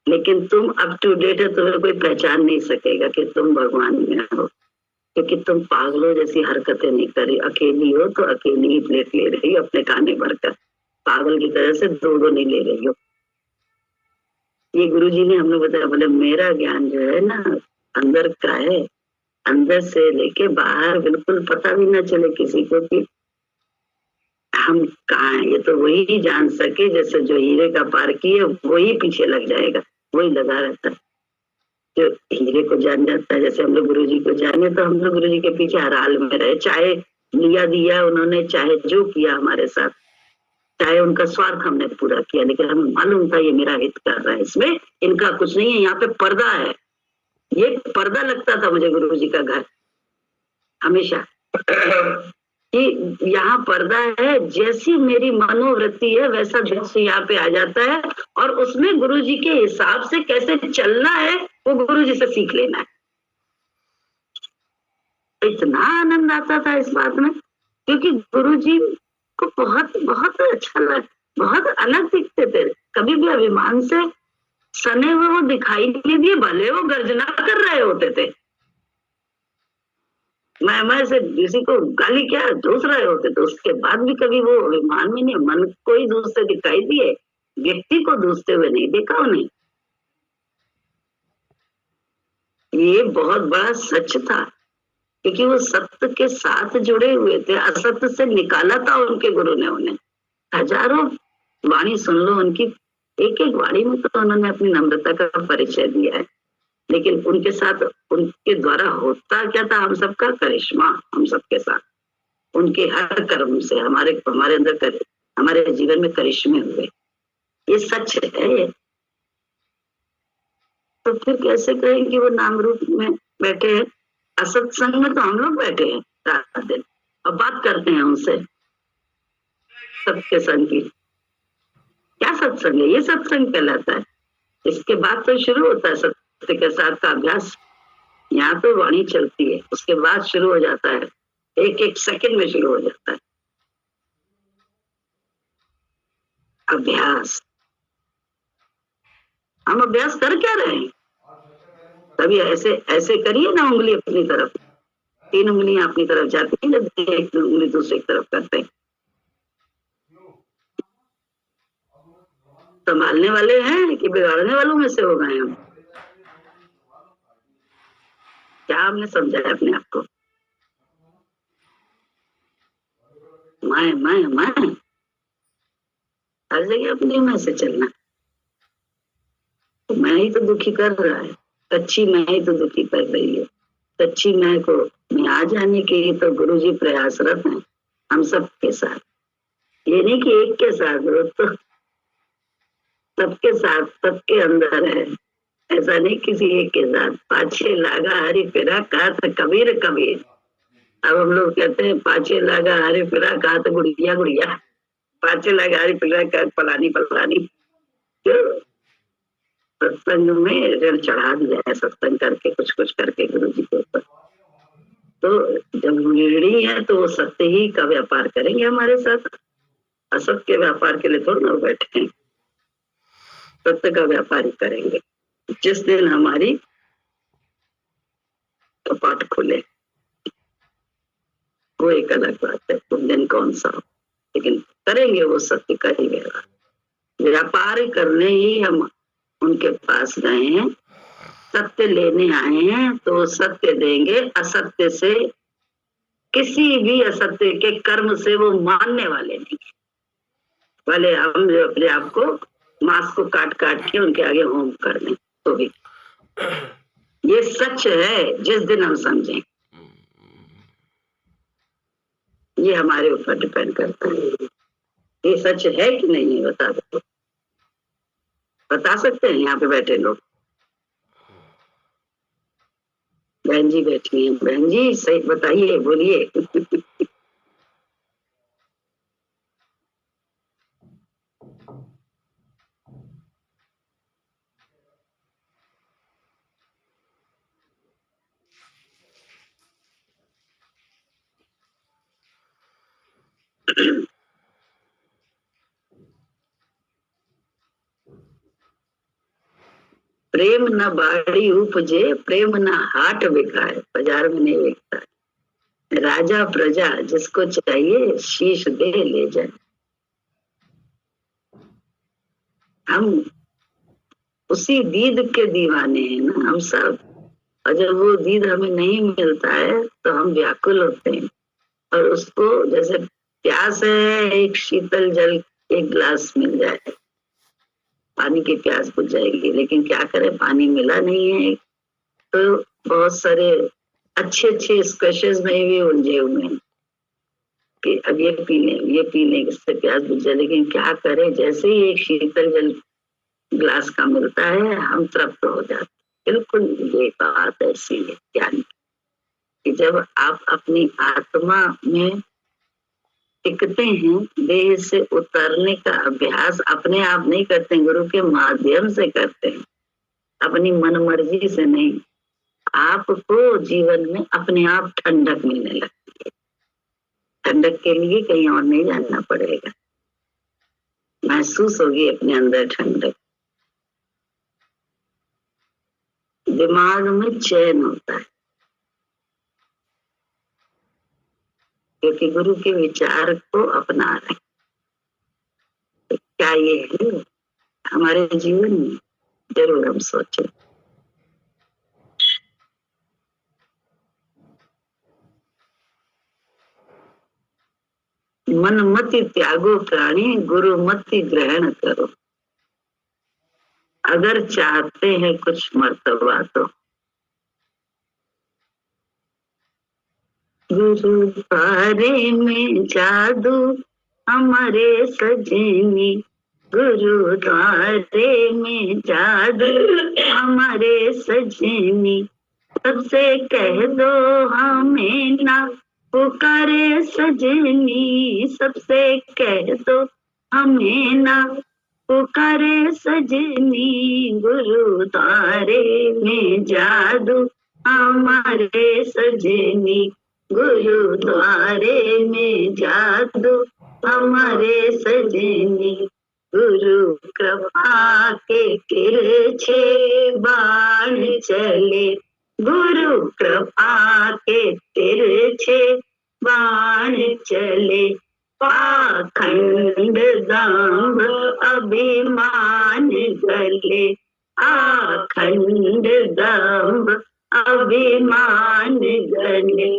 लेकिन तुम अप टू डेट है, तुम्हें कोई पहचान नहीं सकेगा कि तुम भगवान में हो, क्योंकि तुम पागलों जैसी हरकतें नहीं करी। अकेली हो तो अकेली ही प्लेट ले रही हो अपने खाने भर कर, पागल की तरह से 2-2 नहीं ले रही हो। ये गुरु जी ने हमने बताया, बोले मेरा ज्ञान जो है ना अंदर का है, अंदर से लेके बाहर बिल्कुल पता भी ना चले किसी को कि हम कहाँ हैं। ये तो वही जान सके, जैसे जो हीरे का पार किए वही पीछे लग जाएगा, वही लगा रहता है। जो हीरे को जान जाता है, जैसे हम लोग गुरु जी को जाने, तो हम लोग गुरु जी के पीछे हर हाल में रहे, चाहे लिया दिया उन्होंने, चाहे जो किया हमारे साथ, चाहे उनका स्वार्थ हमने पूरा किया, लेकिन हमें मालूम था ये मेरा हित कर रहा है, इसमें इनका कुछ नहीं है, यहाँ पे पर्दा है। ये पर्दा लगता था मुझे गुरु जी का घर हमेशा, कि यहाँ पर्दा है, जैसी मेरी मनोवृत्ति है वैसा दृश्य यहाँ पे आ जाता है, और उसमें गुरु जी के हिसाब से कैसे चलना है वो गुरु जी से सीख लेना है। इतना आनंद आता था इस बात में, क्योंकि गुरु जी को बहुत बहुत अच्छा लगा, बहुत अलग दिखते थे, कभी भी अभिमान से सने हुए वो दिखाई नहीं दिए, भले वो गर्जना कर रहे होते थे, मैं से किसी को गाली क्या ठोस रहे होते, तो उसके बाद भी कभी वो अभिमान में नहीं, मन को ही दूसरे दिखाई दिए, व्यक्ति को दूसते हुए नहीं देखा उन्हें। ये बहुत बड़ा सच था, क्योंकि वो सत्य के साथ जुड़े हुए थे, असत्य से निकाला था उनके गुरु ने उन्हें। हजारों वाणी सुन लो उनकी, एक एक वाणी में तो उन्होंने अपनी नम्रता का परिचय दिया है, लेकिन उनके साथ उनके द्वारा होता क्या था, हम सबका करिश्मा, हम सबके साथ उनके हर कर्म से हमारे अंदर हमारे जीवन में करिश्मे हुए, ये सच है। तो फिर कैसे कहें कि वो नाम रूप में बैठे हैं, असत्संग में तो हम लोग बैठे हैं रात दिन और बात करते हैं उनसे सबके संग की। क्या सत्संग है? ये सत्संग कहलाता है। इसके बाद तो शुरू होता है सत्य के साथ का अभ्यास। यहाँ तो वाणी चलती है, उसके बाद शुरू हो जाता है, एक एक सेकंड में शुरू हो जाता है अभ्यास। हम अभ्यास कर क्या रहे हैं? तभी ऐसे ऐसे करिए ना, उंगली अपनी तरफ, 3 उंगलियां अपनी तरफ जाती है, जब एक उंगली दूसरी तरफ करते हैं। संभालने वाले हैं कि बिगाड़ने वालों में से हो गए हम? क्या हमने समझा है अपने आप को? मैं हर जगह अपनी मैं से चलना, तो मैं ही तो दुखी कर रहा है, कच्ची मैं ही तो दुखी कर रही है। कच्ची मैं को में आ जाने के लिए तो गुरु जी प्रयासरत हैं हम सबके साथ। ये नहीं कि एक के साथ, वो तो सबके साथ, सबके अंदर है। ऐसा नहीं किसी एक के साथ। पाछे लागा हरि फिरा कहा था कबीर कबीर। अब हम लोग कहते हैं पाछे लागा हरि फिरा कहा था गुड़िया गुड़िया, पाछे लागा हरि फिरा कहा पलानी पलानी। तो सत्संग में ऋण चढ़ा दिया है, सत्संग करके कुछ कुछ करके गुरु जी के ऊपर। तो जब ऋणी है तो वो सत्य ही का व्यापार करेंगे हमारे साथ, असत्य के व्यापार के लिए थोड़ा ना बैठे, सत्य का व्यापार ही करेंगे। जिस दिन हमारी कपाट खुले वो एक अलग बात है, उस दिन कौन सा हो, लेकिन करेंगे वो सत्य का ही व्यापार करने ही हम उनके पास गए हैं। सत्य लेने आए हैं तो सत्य देंगे, असत्य से, किसी भी असत्य के कर्म से वो मानने वाले नहीं। भले हम जो अपने आप को मांस को काट काट के उनके आगे होम कर दें तो भी, ये सच है। जिस दिन हम समझें, ये हमारे ऊपर डिपेंड करता है। ये सच है कि नहीं है, बता दो। बता सकते हैं यहाँ पे बैठे लोग? बहन जी बैठी हैं। बहन जी सही बताइए, बोलिए। प्रेम न बाड़ी उपजे, प्रेम न हाट बिकाए, बाजार में नहीं बिकता। राजा प्रजा जिसको चाहिए शीश दे ले जाए। हम उसी दीद के दीवाने हैं ना हम सब, और जब वो दीद हमें नहीं मिलता है तो हम व्याकुल होते हैं। और उसको जैसे प्यास है, एक शीतल जल एक गिलास मिल जाए, पानी की प्यास बुझ जाएगी। लेकिन क्या करें, पानी मिला नहीं है तो बहुत सारे अच्छे स्क्वैशेस में भी उलझे हुए हैं कि अब ये पी लें इससे प्यास बुझ जाए। लेकिन क्या करें, जैसे ही एक शीतल जल ग्लास का मिलता है हम तृप्त हो जाते। बिल्कुल ये बात ऐसी है ज्ञान कि जब आप अपनी आत्मा में टिकते हैं, देह से उतरने का अभ्यास अपने आप नहीं करते, गुरु के माध्यम से करते हैं, अपनी मन मर्जी से नहीं। आपको जीवन में अपने आप ठंडक मिलने लगती है। ठंडक के लिए कहीं और नहीं जाना पड़ेगा, महसूस होगी अपने अंदर ठंडक। दिमाग में चैन होता है क्योंकि गुरु के विचार को अपना रहे। तो क्या ये है हमारे जीवन में? जरूर हम सोचें। मन मति त्यागो प्राणी, गुरु मति ग्रहण करो। अगर चाहते हैं कुछ मर्तबा तो गुरु द्वारे में जादू हमारे सजनी, गुरु द्वारे में जादू हमारे सजनी। सबसे कह दो हमें ना पुकारे सजनी, सबसे कह दो हमें ना पुकारे सजनी। गुरु द्वारे में जादू हमारे सजनी, गुरु द्वारे में जादू हमारे सजनी। गुरु कृपा के तिरछे बाण चले, गुरु कृपा के तिरछे बाण चले। पाखंड दंभ अभिमान गले, आखंड दंभ अभिमान गले।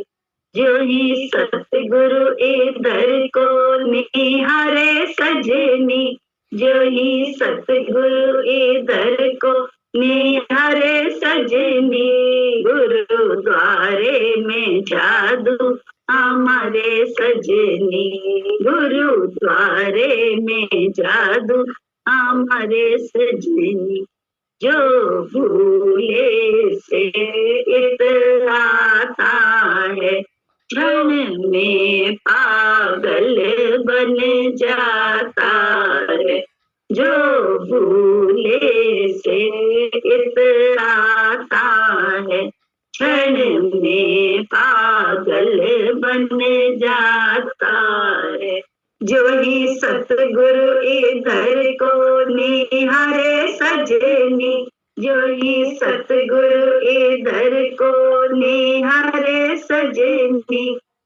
जो ही सतगुरु इधर को निहारे सजनी, जो ही सतगुरु इधर को निहारे सजनी। गुरु द्वारे में जादू हमारे सजनी, गुरु द्वारे में जादू हमारे सजनी। जो भूले से इतराता है, क्षण में पागल बन जाता है। जो भूले से इतराता है, क्षण में पागल बन जाता है। जो ही सतगुरु इधर को निहारे सजनी, जो ही सतगुरु इधर को निहारे सजनी।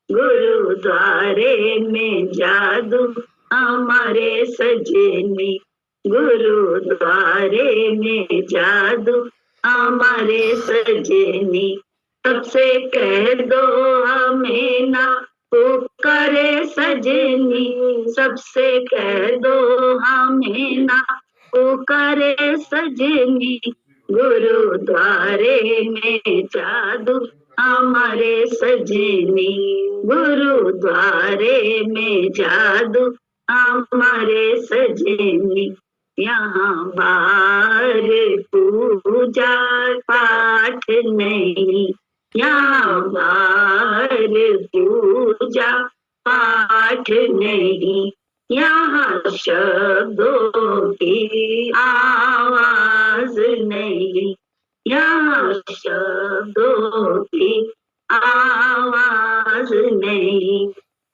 गुरु द्वारे में जादू हमारे सजनी, गुरु द्वारे में जादू हमारे सजनी, सबसे कह दो हमें ना पुकारे सजनी, सबसे कह दो हमें ना पुकारे सजनी, गुरुद्वारे में जादू हमारे सजनी, गुरुद्वारे में जादू हमारे सजनी, यहाँ बाहर पूजा पाठ नहीं, यहाँ बाहर पूजा पाठ नहीं, यहाँ शब्दों की आवाज नहीं, यहाँ शब्दों की आवाज नहीं,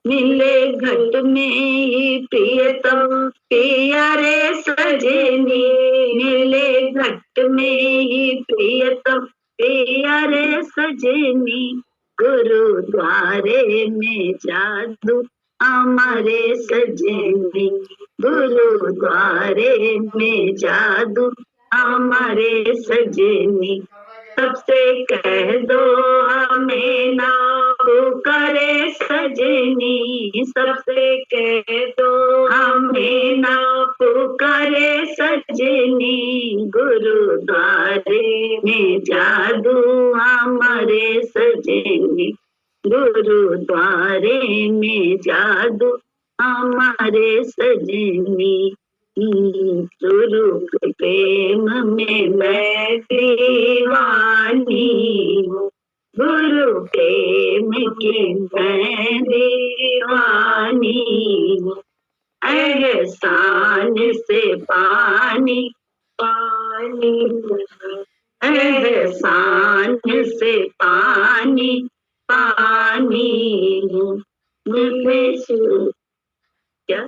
मिले घट में ही प्रियतम प्यारे सजनी, मिले घट में ही प्रियतम प्यारे सजनी, गुरुद्वारे में जादू हमारे सजनी, गुरुद्वारे में जादू हमारे सजनी, सबसे कह दो हमें ना पुकारे सजनी, सबसे कह दो हमें ना पुकारे सजनी, गुरुद्वारे में जादू हमारे सजनी, गुरुद्वारे में जादू हमारे सजनी, गुरु के प्रेम में मैं दीवानी हूँ, गुरु प्रेम की मैं दीवानी हूँ, एहसान से पानी पानी, एहसान से पानी पानी हूँ, क्या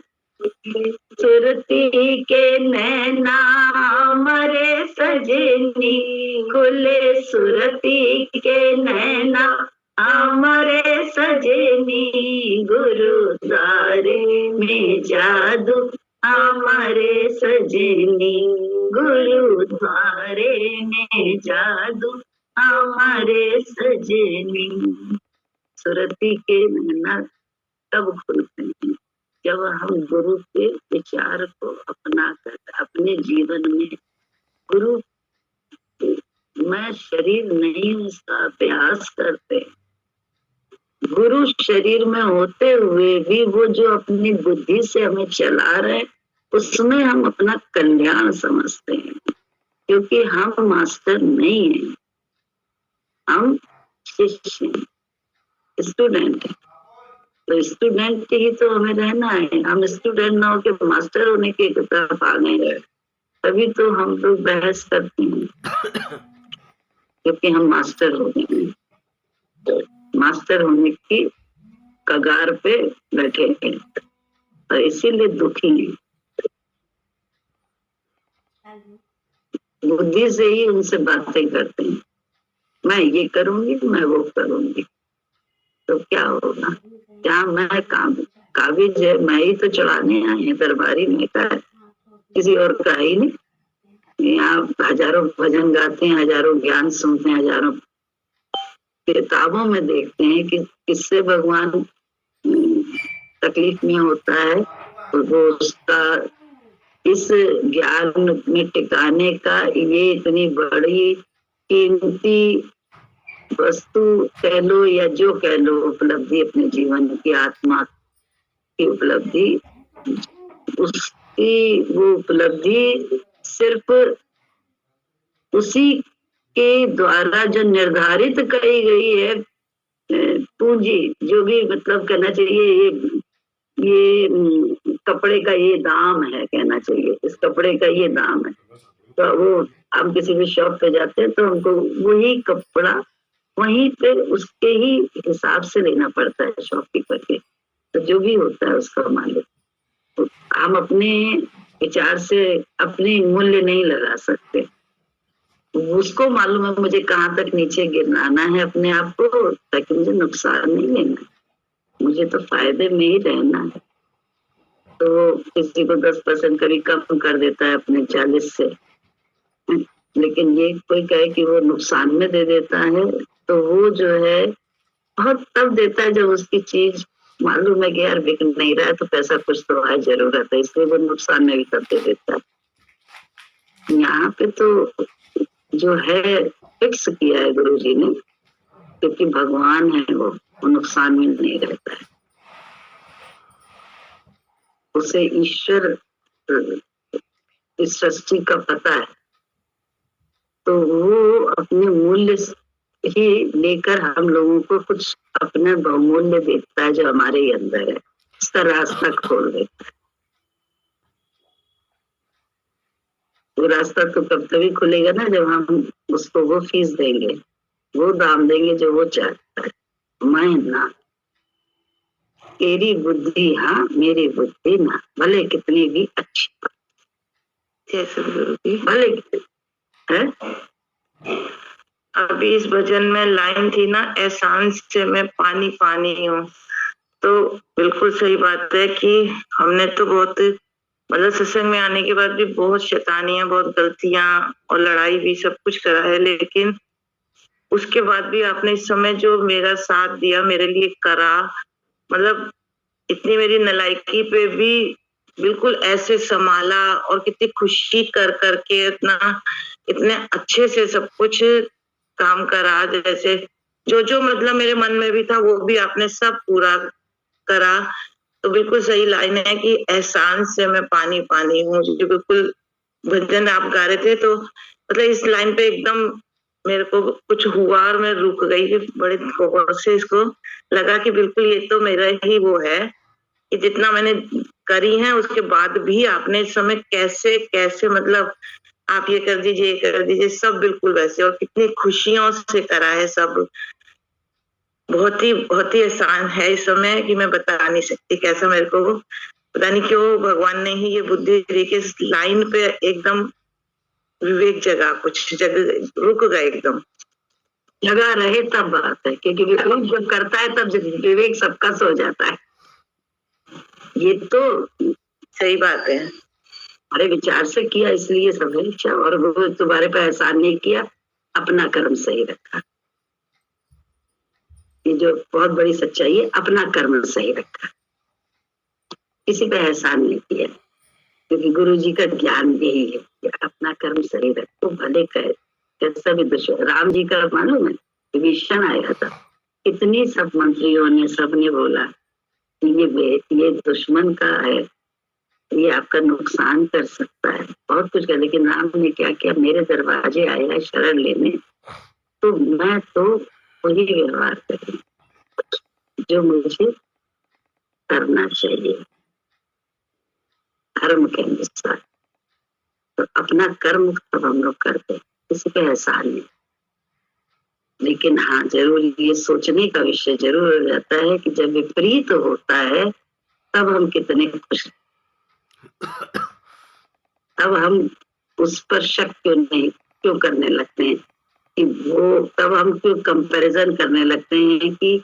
सुरती के नैना मरे सजनी, खुले सुरती के नैना हमारे सजनी, गुरुद्वारे में जादू हमारे सजनी, गुरुद्वारे में जादू हमारे सजनी, सुरती के नैना तब खुलते हैं जब हम गुरु के विचार को अपना कर अपने जीवन में, गुरु मैं शरीर नहीं उसका अभ्यास करते, गुरु शरीर में होते हुए भी वो जो अपनी बुद्धि से हमें चला रहे, उसमें हम अपना कल्याण समझते हैं, क्योंकि हम मास्टर नहीं हैं, हम शिष्य हैं, स्टूडेंट हैं। तो स्टूडेंट ही तो हमें रहना है, हम स्टूडेंट ना हो के मास्टर होने की तरफ आ गए, तभी तो हम लोग बहस करते हैं, क्योंकि हम मास्टर हो गए हैं, तो मास्टर होने की कगार पे बैठे हैं, तो इसीलिए दुखी हैं, बुद्धि से ही उनसे बातें करते हैं, मैं ये करूंगी, मैं वो करूंगी, तो क्या होगा, क्या मैं काबिज है, मैं ही तो चढ़ाने आए हैं दरबारी में, का किसी और का ही नहीं। यहाँ हजारों भजन गाते हैं, हजारों ज्ञान सुनते हैं, हजारों किताबों में देखते हैं कि किससे भगवान तकलीफ में होता है, तो वो उसका इस ज्ञान में टिकाने का ये इतनी बड़ी कीमती वस्तु कह लो या जो कह लो, उपलब्धि अपने जीवन की, आत्मा की उपलब्धि, उसकी वो उपलब्धि सिर्फ उसी के द्वारा जो निर्धारित करी गई है पूंजी, जो भी मतलब कहना चाहिए, ये कपड़े का ये दाम है, कहना चाहिए इस कपड़े का ये दाम है, तो वो हम किसी भी शॉप पे जाते हैं तो हमको वही कपड़ा वहीं पे उसके ही हिसाब से लेना पड़ता है शॉपकीपर के, तो जो भी होता है उसका मालिक, तो हम अपने विचार से अपने मूल्य नहीं लगा सकते, उसको मालूम है मुझे कहाँ तक नीचे गिराना है अपने आप को, ताकि मुझे नुकसान नहीं लेना है, मुझे तो फायदे में ही रहना है। तो किसी को 10% कभी कम कर देता है अपने 40 से, लेकिन ये कोई कहे कि वो नुकसान में दे देता है, तो वो जो है बहुत तब देता है जब उसकी चीज मालूम है कि यार बिक नहीं रहा है, तो पैसा कुछ तो है, जरूरत है, इसलिए वो नुकसान में भी कर दे देता है। यहाँ पे तो जो है फिक्स किया है गुरु जी ने, क्योंकि भगवान है वो नुकसान में नहीं रहता है। उसे ईश्वर इस सृष्टि का पता है, तो वो अपने मूल्य ही लेकर हम लोगों को कुछ अपना बहुमूल्य देता है जो हमारे ही अंदर है, इसका रास्ता खोल देता है। वो रास्ता तो कब तभी खुलेगा ना जब हम उसको वो फीस देंगे, वो दाम देंगे जो वो चाहता है। मैं ना, तेरी बुद्धि हाँ, मेरी बुद्धि ना, भले कितनी भी अच्छी भले है। अभी इस भजन में लाइन थी ना, एहसान से मैं पानी पानी हूँ, तो बिल्कुल सही बात है कि हमने तो बहुत मतलब सत्संग में आने के बाद भी बहुत शैतानियां, बहुत गलतियां और लड़ाई भी सब कुछ करा है, लेकिन उसके बाद भी आपने इस समय जो मेरा साथ दिया, मेरे लिए करा, मतलब इतनी मेरी नालायकी पे भी बिल्कुल ऐसे संभाला और कितनी खुशी कर करके इतने अच्छे से सब कुछ काम करा, जैसे जो जो मतलब मेरे मन में भी था वो भी आपने सब पूरा करा। तो बिल्कुल सही लाइन है कि एहसान से मैं पानी पानी हूँ, जो बिल्कुल भजन आप गा रहे थे, तो मतलब इस लाइन पे एकदम मेरे को कुछ हुआ और मैं रुक गई, बड़े गौर से इसको लगा कि बिल्कुल ये तो मेरा ही वो है कि जितना मैंने करी है उसके बाद भी आपने इस समय कैसे कैसे मतलब आप ये कर दीजिए, ये कर दीजिए, सब बिल्कुल वैसे, और कितनी खुशियों से करा है सब। बहुत ही आसान है इस समय कि मैं बता नहीं सकती कैसा, मेरे को पता नहीं क्यों भगवान ने ही ये बुद्धि दी कि इस लाइन पे एकदम विवेक जगा, कुछ जगह रुक गए, एकदम जगह रहे तब बात है, क्योंकि विवेक जब करता है तब विवेक सबका सो जाता है। ये तो सही बात है। हमारे विचार से किया इसलिए सब है, अच्छा, और वो तुम्हारे पे एहसान नहीं किया, अपना कर्म सही रखा। ये जो बहुत बड़ी सच्चाई है, अपना कर्म सही रखा, किसी पे एहसान नहीं किया, क्योंकि गुरु जी का ज्ञान यही है कि अपना कर्म सही रखो, भले कैसा भी दुश्मन। राम जी का मालूम है, विभीषण आया था, इतनी सब मंत्रियों ने सबने बोला ये दुश्मन का है, ये आपका नुकसान कर सकता है, बहुत कुछ कर, लेकिन राम ने क्या किया, मेरे दरवाजे आया शरण लेने, तो मैं तो वही व्यवहार करूं जो मुझे करना चाहिए धर्म के अनुसार। तो अपना कर्म सब हम लोग करते, किसी पे एहसान नहीं। लेकिन हाँ, जरूर ये सोचने का विषय जरूर हो जाता है कि जब विपरीत होता है तब हम कितने खुश, तब हम उस पर शक क्यों करने लगते हैं कि वो, तब हम क्यों कंपैरिजन करने लगते हैं कि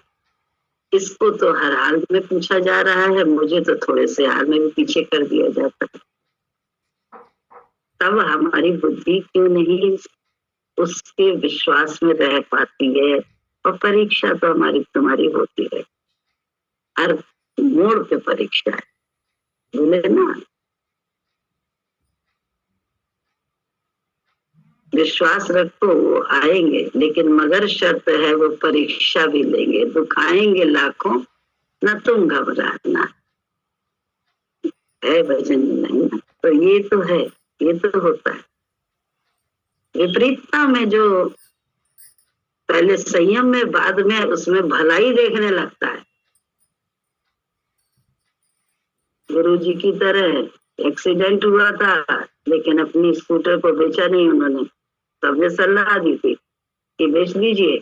इसको तो हर हाल में पूछा जा रहा है, मुझे तो थोड़े से हाल में भी पीछे कर दिया जाता है। तब हमारी बुद्धि क्यों नहीं उसके विश्वास में रह पाती है, और परीक्षा तो हमारी तुम्हारी होती है, हर मोड़ पे परीक्षा है, बोले ना, विश्वास रखो वो आएंगे, लेकिन मगर शर्त है वो परीक्षा भी लेंगे, दुखाएंगे लाखों न तुम घबराना, है भजन नहीं ना। तो ये तो है, ये तो होता है विपरीतता में, जो पहले संयम में बाद में उसमें भलाई देखने लगता है। गुरु जी की तरह एक्सीडेंट हुआ था, लेकिन अपनी स्कूटर को बेचा नहीं उन्होंने, सबने सलाह दी थी कि बेच दीजिए,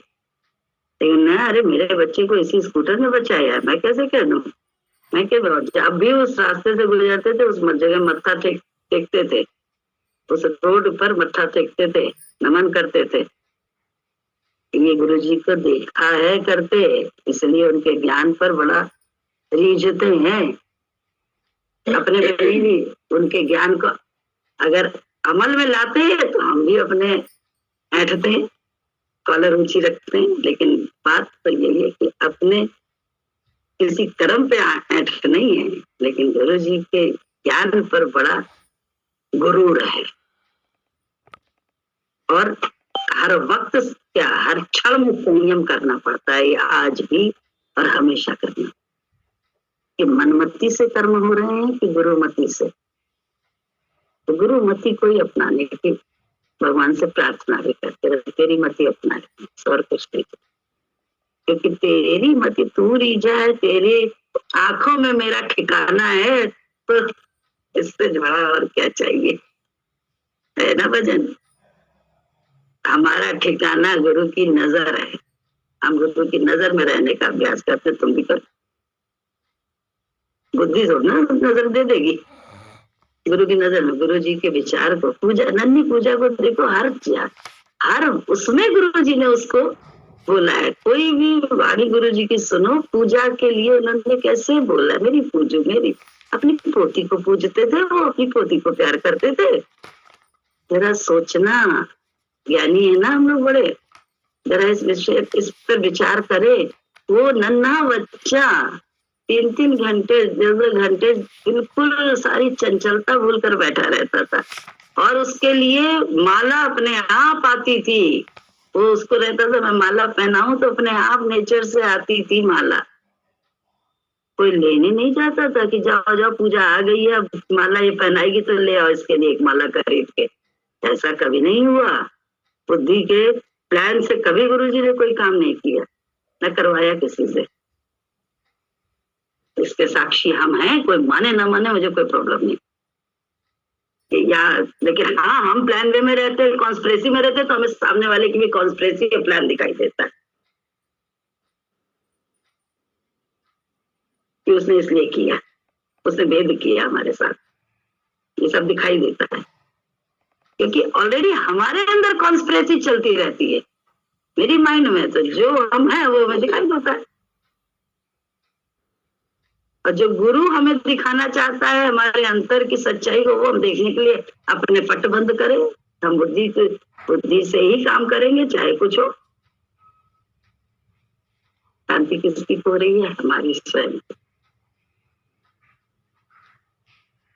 लेकिन अरे मेरे बच्चे को इसी स्कूटर ने बचाया है, मैं कैसे कह दूं, मैं क्या, जब भी उस रास्ते से गुजरते थे उस जगह मत्था टेकते थे, उस रोड पर मत्था टेकते थे, नमन करते थे। ये गुरु जी को देखा है करते, इसलिए उनके ज्ञान पर बड़ा रीझते हैं। अपने भी उनके ज्ञान को अगर अमल में लाते हैं तो हम भी अपने ऐंठते हैं, कॉलर ऊंची रखते हैं, लेकिन बात तो यही है कि अपने किसी कर्म पे ऐंठ नहीं है, लेकिन गुरु जी के ज्ञान पर बड़ा गुरूर है। और हर वक्त क्या, हर क्षण में संयम करना पड़ता है, ये आज भी और हमेशा करना। कि मनमति से कर्म हो रहे हैं कि गुरुमति से। तो गुरुमति को ही अपनाने की भगवान से प्रार्थना भी करते रहे, तेरी मति अपना ले, और कुछ नहीं। क्योंकि तेरी मति तू री जाए, तेरी आंखों में मेरा ठिकाना है, तो इससे बड़ा और क्या चाहिए, है ना भजन। हमारा ठिकाना गुरु की नजर है, हम गुरु की नजर में रहने का अभ्यास करते, तुम भी करो। बुद्धि थोड़ी ना नजर दे देगी, गुरु की नजर में, गुरु जी के विचार को, पूजा, नन्ही पूजा को देखो, हर उसमें गुरु जी ने उसको बोला है। कोई भी वाणी गुरु जी की सुनो, पूजा के लिए उन्होंने कैसे बोला, मेरी पूजो, मेरी अपनी पोती को पूजते थे वो, अपनी पोती को प्यार करते थे। जरा सोचना, ज्ञानी है ना हम लोग बड़े, जरा इस पर विचार करे। वो नन्हा बच्चा 3-3 घंटे 2 घंटे बिल्कुल सारी चंचलता भूल कर बैठा रहता था, और उसके लिए माला अपने आप आती थी। वो उसको रहता था मैं माला पहनाऊं तो अपने आप नेचर से आती थी माला। कोई लेने नहीं जाता था कि जाओ जाओ पूजा आ गई है, अब माला ये पहनाएगी तो ले आओ इसके लिए एक माला खरीद के। ऐसा कभी नहीं हुआ। बुद्धि के प्लान से कभी गुरुजी ने कोई काम नहीं किया, न करवाया किसी से। इसके साक्षी हम हैं, कोई माने ना माने मुझे कोई प्रॉब्लम नहीं या, लेकिन हाँ हम प्लान वे में रहते हैं, कॉन्स्पिरेसी में रहते हैं, तो हमें सामने वाले की भी कॉन्स्पिरेसी का प्लान दिखाई देता है कि उसने इसलिए किया, उसने भेद किया हमारे साथ, ये सब दिखाई देता है। क्योंकि ऑलरेडी हमारे अंदर कॉन्स्पिरेसी चलती रहती है, मेरी माइंड में, तो जो हम हैं वो हमें दिखाई देता है। और जो गुरु हमें दिखाना चाहता है हमारे अंतर की सच्चाई को, वो हम देखने के लिए अपने पट बंद करें। हम बुद्धि से ही काम करेंगे, चाहे कुछ हो। शांति किसकी हो रही है, हमारी स्वयं।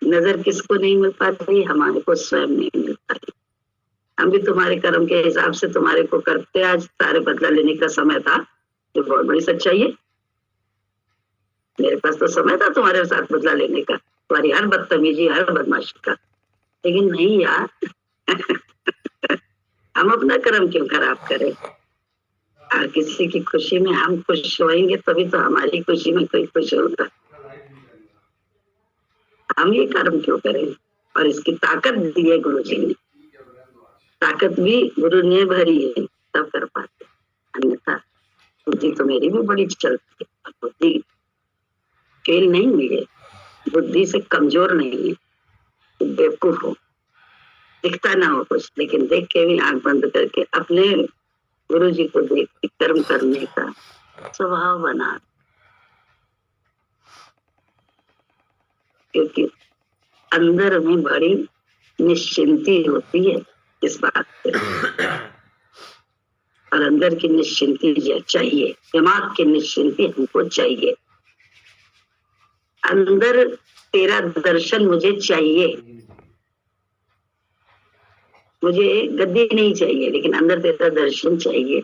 नजर किसको नहीं मिल पाती, हमारे को स्वयं नहीं मिल पाती। हम भी तुम्हारे कर्म के हिसाब से तुम्हारे को करते, आज सारे बदला लेने का समय था, जो बहुत बड़ी सच्चाई है। मेरे पास तो समय था तुम्हारे साथ बदला लेने का, तुम्हारी हर बदतमीजी, हर बदमाशी का, लेकिन नहीं यार। हम अपना कर्म क्यों खराब करें? और किसी की खुशी में हम खुश होएंगे तभी तो हमारी खुशी में कोई खुश होगा। हम ये कर्म क्यों करें? और इसकी ताकत दी है गुरु जी ने, ताकत भी गुरु ने भरी है, तब कर पाते। अन्यथा बुद्धि तो मेरी भी बड़ी चलती है, बुद्धि फेल नहीं हुई है, बुद्धि से कमजोर नहीं है, बेवकूफ हो, दिखता ना हो कुछ, लेकिन देख के भी आंख बंद करके अपने गुरु जी को देख के कर्म करने का स्वभाव बना। क्योंकि अंदर में बड़ी निश्चिंती होती है इस बात से, और अंदर की निश्चिंती चाहिए, दिमाग की निश्चिंती हमको चाहिए। अंदर तेरा दर्शन मुझे चाहिए, मुझे गद्दी नहीं चाहिए, लेकिन अंदर तेरा दर्शन चाहिए।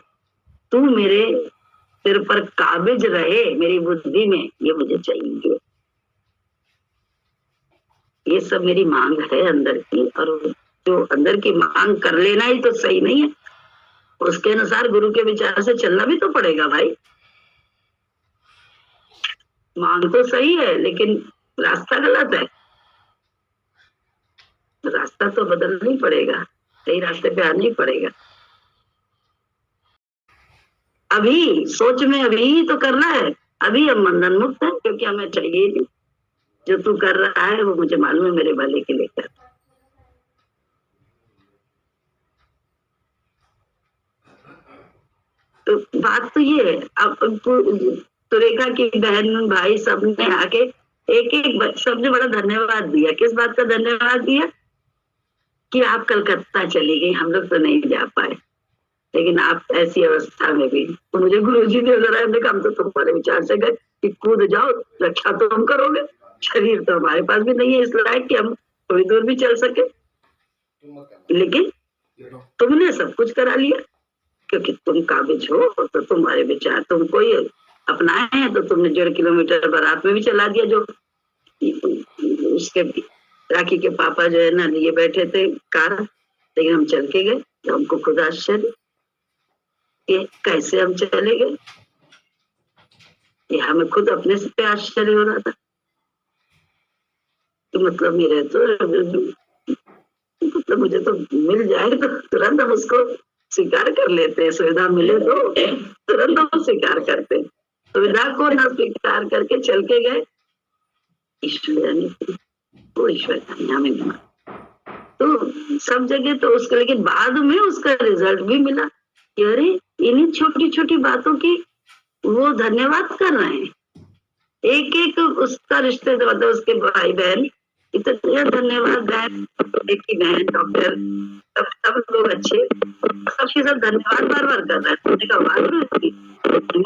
तू मेरे सिर पर काबिज रहे मेरी बुद्धि में, ये मुझे चाहिए। ये सब मेरी मांग है अंदर की, और जो अंदर की मांग कर लेना ही तो सही नहीं है, उसके अनुसार गुरु के विचार से चलना भी तो पड़ेगा भाई। मांग तो सही है लेकिन रास्ता गलत है, रास्ता तो बदलना ही पड़ेगा, सही रास्ते पे आना ही पड़ेगा। अभी सोच में अभी तो करना है, अभी हम बंधन मुक्त हैं, क्योंकि हमें चाहिए नहीं। जो तू कर रहा है वो मुझे मालूम है मेरे भले के लिए कर। तो बात तो ये है। अब सुरेखा की बहन भाई सबने आके एक सबने बड़ा धन्यवाद दिया। किस बात का धन्यवाद दिया? कि आप कलकत्ता चली गई, हम लोग तो नहीं जा पाए, लेकिन आप ऐसी अवस्था में भी, तो मुझे गुरुजी ने जरा कहा हम तो तुम्हारे विचार से गए कि कूद जाओ, रक्षा तो हम करोगे, शरीर तो हमारे पास भी नहीं है इस लायक कि हम थोड़ी दूर भी चल सके, लेकिन तुमने सब कुछ करा लिया क्योंकि तुम काबिज हो, तो तुम्हारे विचार तुमको ही अपनाए हैं, तो तुमने 1.5 किलोमीटर बारात में भी चला दिया, जो उसके राखी के पापा जो है ना लिए बैठे थे कार, लेकिन हम चल के गए, तो हमको खुद आश्चर्य कि कैसे हम चले गए, ये हमें खुद अपने से पे आश्चर्य हो रहा था कि मतलब मेरे तो मतलब मुझे तो मिल जाए तो तुरंत हम उसको स्वीकार कर लेते हैं, सुविधा मिले तो तुरंत हम स्वीकार करते हैं, सुविधा को ना स्वीकार करके चल के गए, ईश्वर ने वो ईश्वर हमें तो सब जगह तो उसके, लेकिन बाद में उसका रिजल्ट भी मिला कि अरे इन्हीं छोटी छोटी बातों की वो धन्यवाद कर रहे हैं, एक एक उसका रिश्ते मतलब उसके भाई बहन इतना धन्यवाद, बहन की बहन डॉक्टर सब लोग अच्छे, सबके सब धन्यवाद बार बार कर रहे हैं,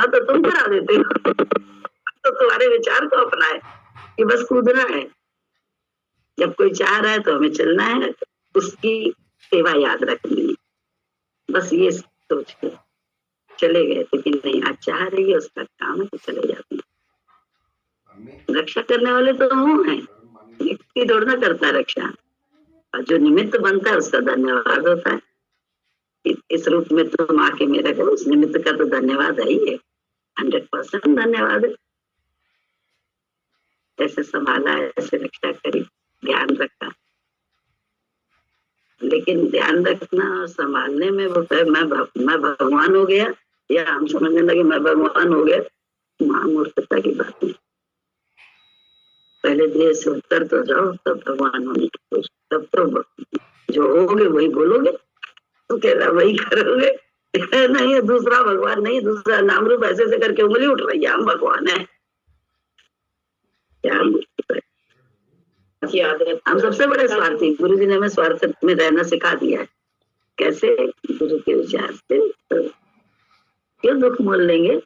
तो तुम करा देते हो, तो तुम्हारे विचार को अपनाए कि बस कूदना है, जब कोई चाह रहा है तो हमें चलना है, उसकी सेवा याद रखनी है, बस ये सोच के चले गए थे कि नहीं आज चाह रही है उसका काम है तो चले जाते हैं। रक्षा करने वाले तो वो हैं, व्यक्ति दौड़ना करता है रक्षा, और जो निमित्त बनता है उसका धन्यवाद होता है। इस रूप में तुम आके मेरा करो, उस निमित्त का तो धन्यवाद है ही है, 100% धन्यवाद है। ऐसे संभाला, ऐसे रक्षा करी, ध्यान रखा, लेकिन ध्यान रखना और संभालने में वो मैं भगवान हो गया या हम समझने लगे मैं भगवान हो गया, महामूर्खता की बात नहीं। पहले देह से उत्तर तो जाओ, तब भगवान होने की कोशिश, तब तो जो होगे वही बोलोगे, तो कह रहा वही करोगे, नहीं दूसरा भगवान नहीं, दूसरा नाम रूप ऐसे से करके उंगली उठ रही है हम भगवान है, क्या हम सबसे बड़े स्वार्थी, गुरु जी ने हमें स्वार्थ में रहना सिखा दिया है। कैसे? गुरु के विचार से तो क्यों दुख मोल लेंगे,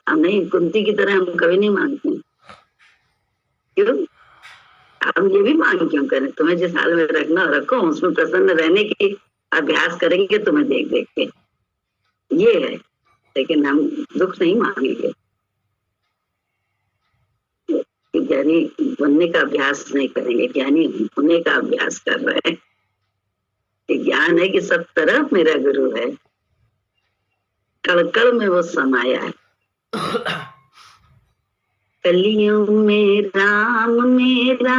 हम नहीं, कुंती की तरह हम कभी नहीं मांगते, क्यों हम ये भी मांग क्यों करें, तुम्हें जिस हाल में रखना रखो, उसमें प्रसन्न रहने की अभ्यास करेंगे तुम्हें देख देख के, ये है, लेकिन हम दुख नहीं मांगेंगे। ज्ञानी बनने का अभ्यास नहीं करेंगे, ज्ञानी होने का अभ्यास कर रहे हैं। ज्ञान है कि सब तरफ मेरा गुरु है, कड़ में वो समाया है, कलियों में राम मेरा,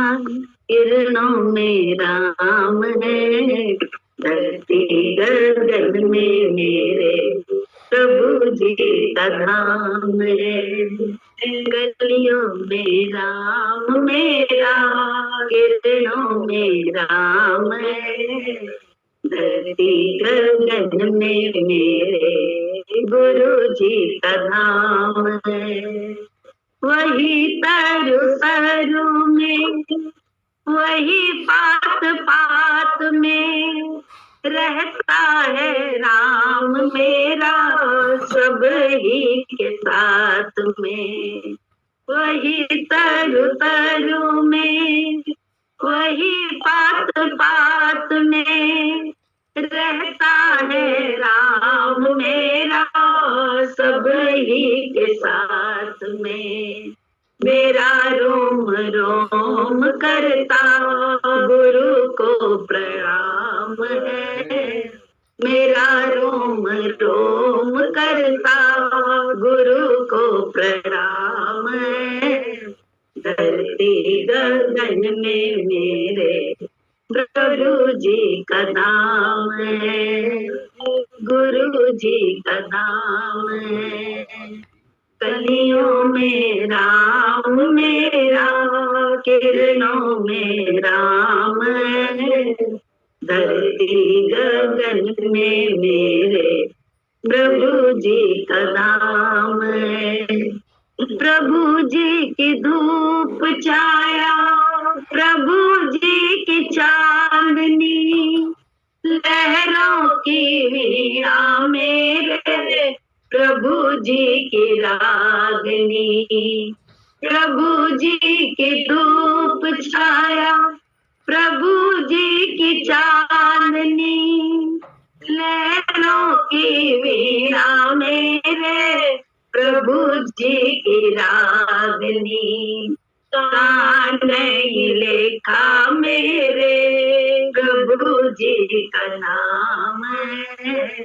किरणों में राम है, धरती गर्दन में मेरे प्रभु जी का धाम है, गलियों में राम मेरा, किरणों में राम है, धरती गगन में मेरे गुरु जी का धाम है, वही तरु तरु में, वही पात पात में रहता है राम मेरा, सब ही के साथ में, वही तरु तरु में, वही पात पात में रहता है राम मेरा, सब ही के साथ में, मेरा रोम रोम करता गुरु को प्रणाम है, मेरा रोम रोम करता गुरु को प्रणाम है, धरती गगन में मेरे प्रभु जी का नाम है, गुरु जी का नाम है, कलियों में राम मेरा, किरणों में राम है, धरती गगन में मेरे प्रभु जी का नाम है, प्रभु जी की धूप छाया प्रभु जी की चांदनी, लहरों की वीणा मेरे प्रभु जी की रागनी, प्रभु जी की धूप छाया, प्रभु जी की चांदनी, लहरों की वीणा मेरे प्रभु जी की रागनी, कान नहीं लेखा मेरे प्रभु जी का नाम है,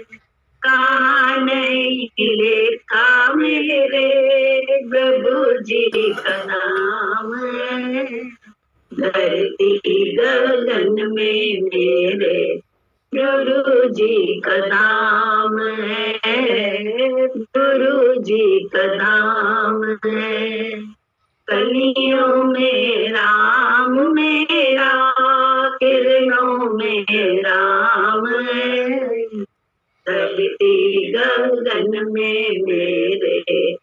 कान नहीं लेखा मेरे प्रभु जी का नाम है, धरती गगन में मेरे गुरु जी का नाम है, गुरु जी का नाम है, कलियों में राम मेरा, किरणों में राम है, धरती गगन में मेरे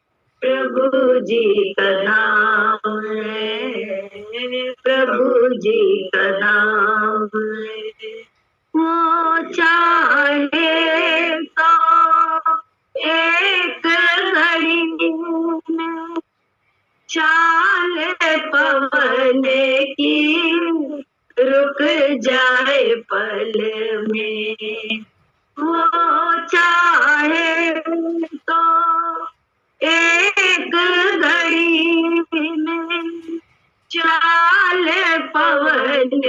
प्रभु जी का नाम है, प्रभु जी का नाम है। वो चाहे तो एक घड़ी में चाल पवन की रुक जाए पल में, वो चाहे तो एक घड़ी में चाल पवन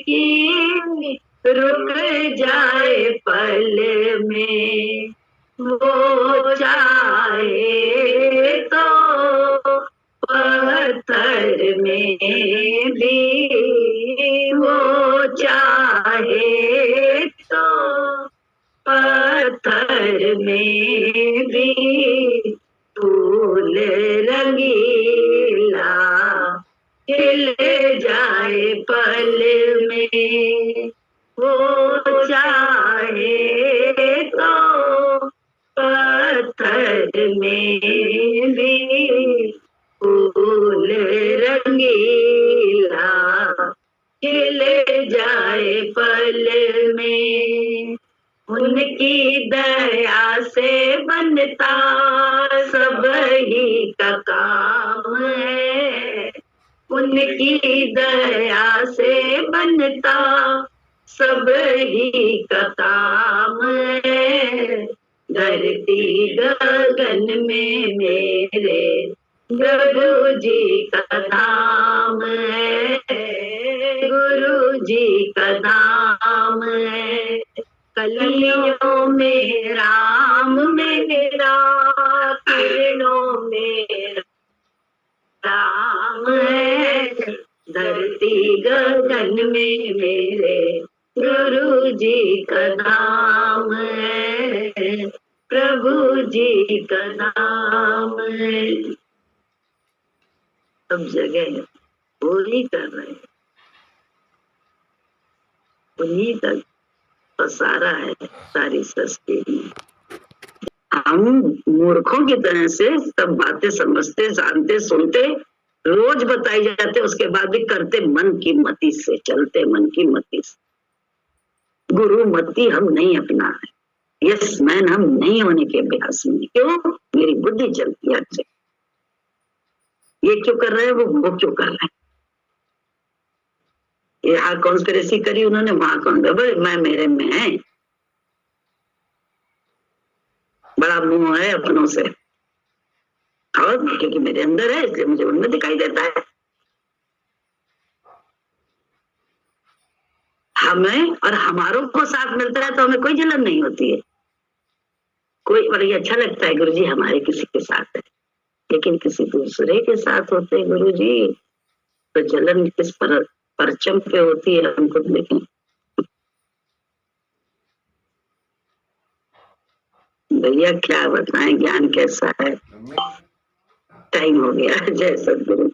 की रुक जाए पल में, वो चाहे तो पत्थर में भी, वो चाहे तो पत्थर में भी फूल रंगीला खिल जाए पल में, वो चाहे तो पत्थर में भी फूल रंगीला खिल जाए पल में, उनकी दया से बनता सब ही का काम है, उनकी दया से बनता सब ही का काम है, धरती गगन में मेरे गुरु जी का नाम है, गुरु जी का नाम है, कलियों में राम मेरा, किरणों में राम है, धरती गगन में मेरे गुरु जी का नाम है, प्रभु जी का नाम है। सब जगह वो ही कर रहे, उन्हीं तक पसारा है सारी सृष्टि में। हम मूर्खों की तरह से सब बातें समझते, जानते, सुनते, रोज बताई जाते, उसके बाद भी करते मन की मति से, चलते मन की मति से। गुरु मति हम नहीं अपना है, यस मैन हम नहीं होने के अभ्यास में। क्यों? मेरी बुद्धि चलती है अच्छे, ये क्यों कर रहे हैं, वो क्यों कर रहे हैं, यहाँ कॉन्स्पिरेसी करी उन्होंने, वहां कौन मैं मेरे में है, बड़ा मुंह है अपनों से, और क्योंकि मेरे अंदर है इसलिए मुझे उनमें दिखाई देता है। हमें और हमारों को साथ मिलता है तो हमें कोई जलन नहीं होती है, कोई बड़ी अच्छा लगता है गुरुजी हमारे किसी के साथ है, लेकिन किसी दूसरे के साथ होते गुरुजी तो जलन किस परचम पे होती है, हम खुद देखें। भैया क्या बताएं, ज्ञान कैसा है। टाइम हो गया, जय सद्गुरु।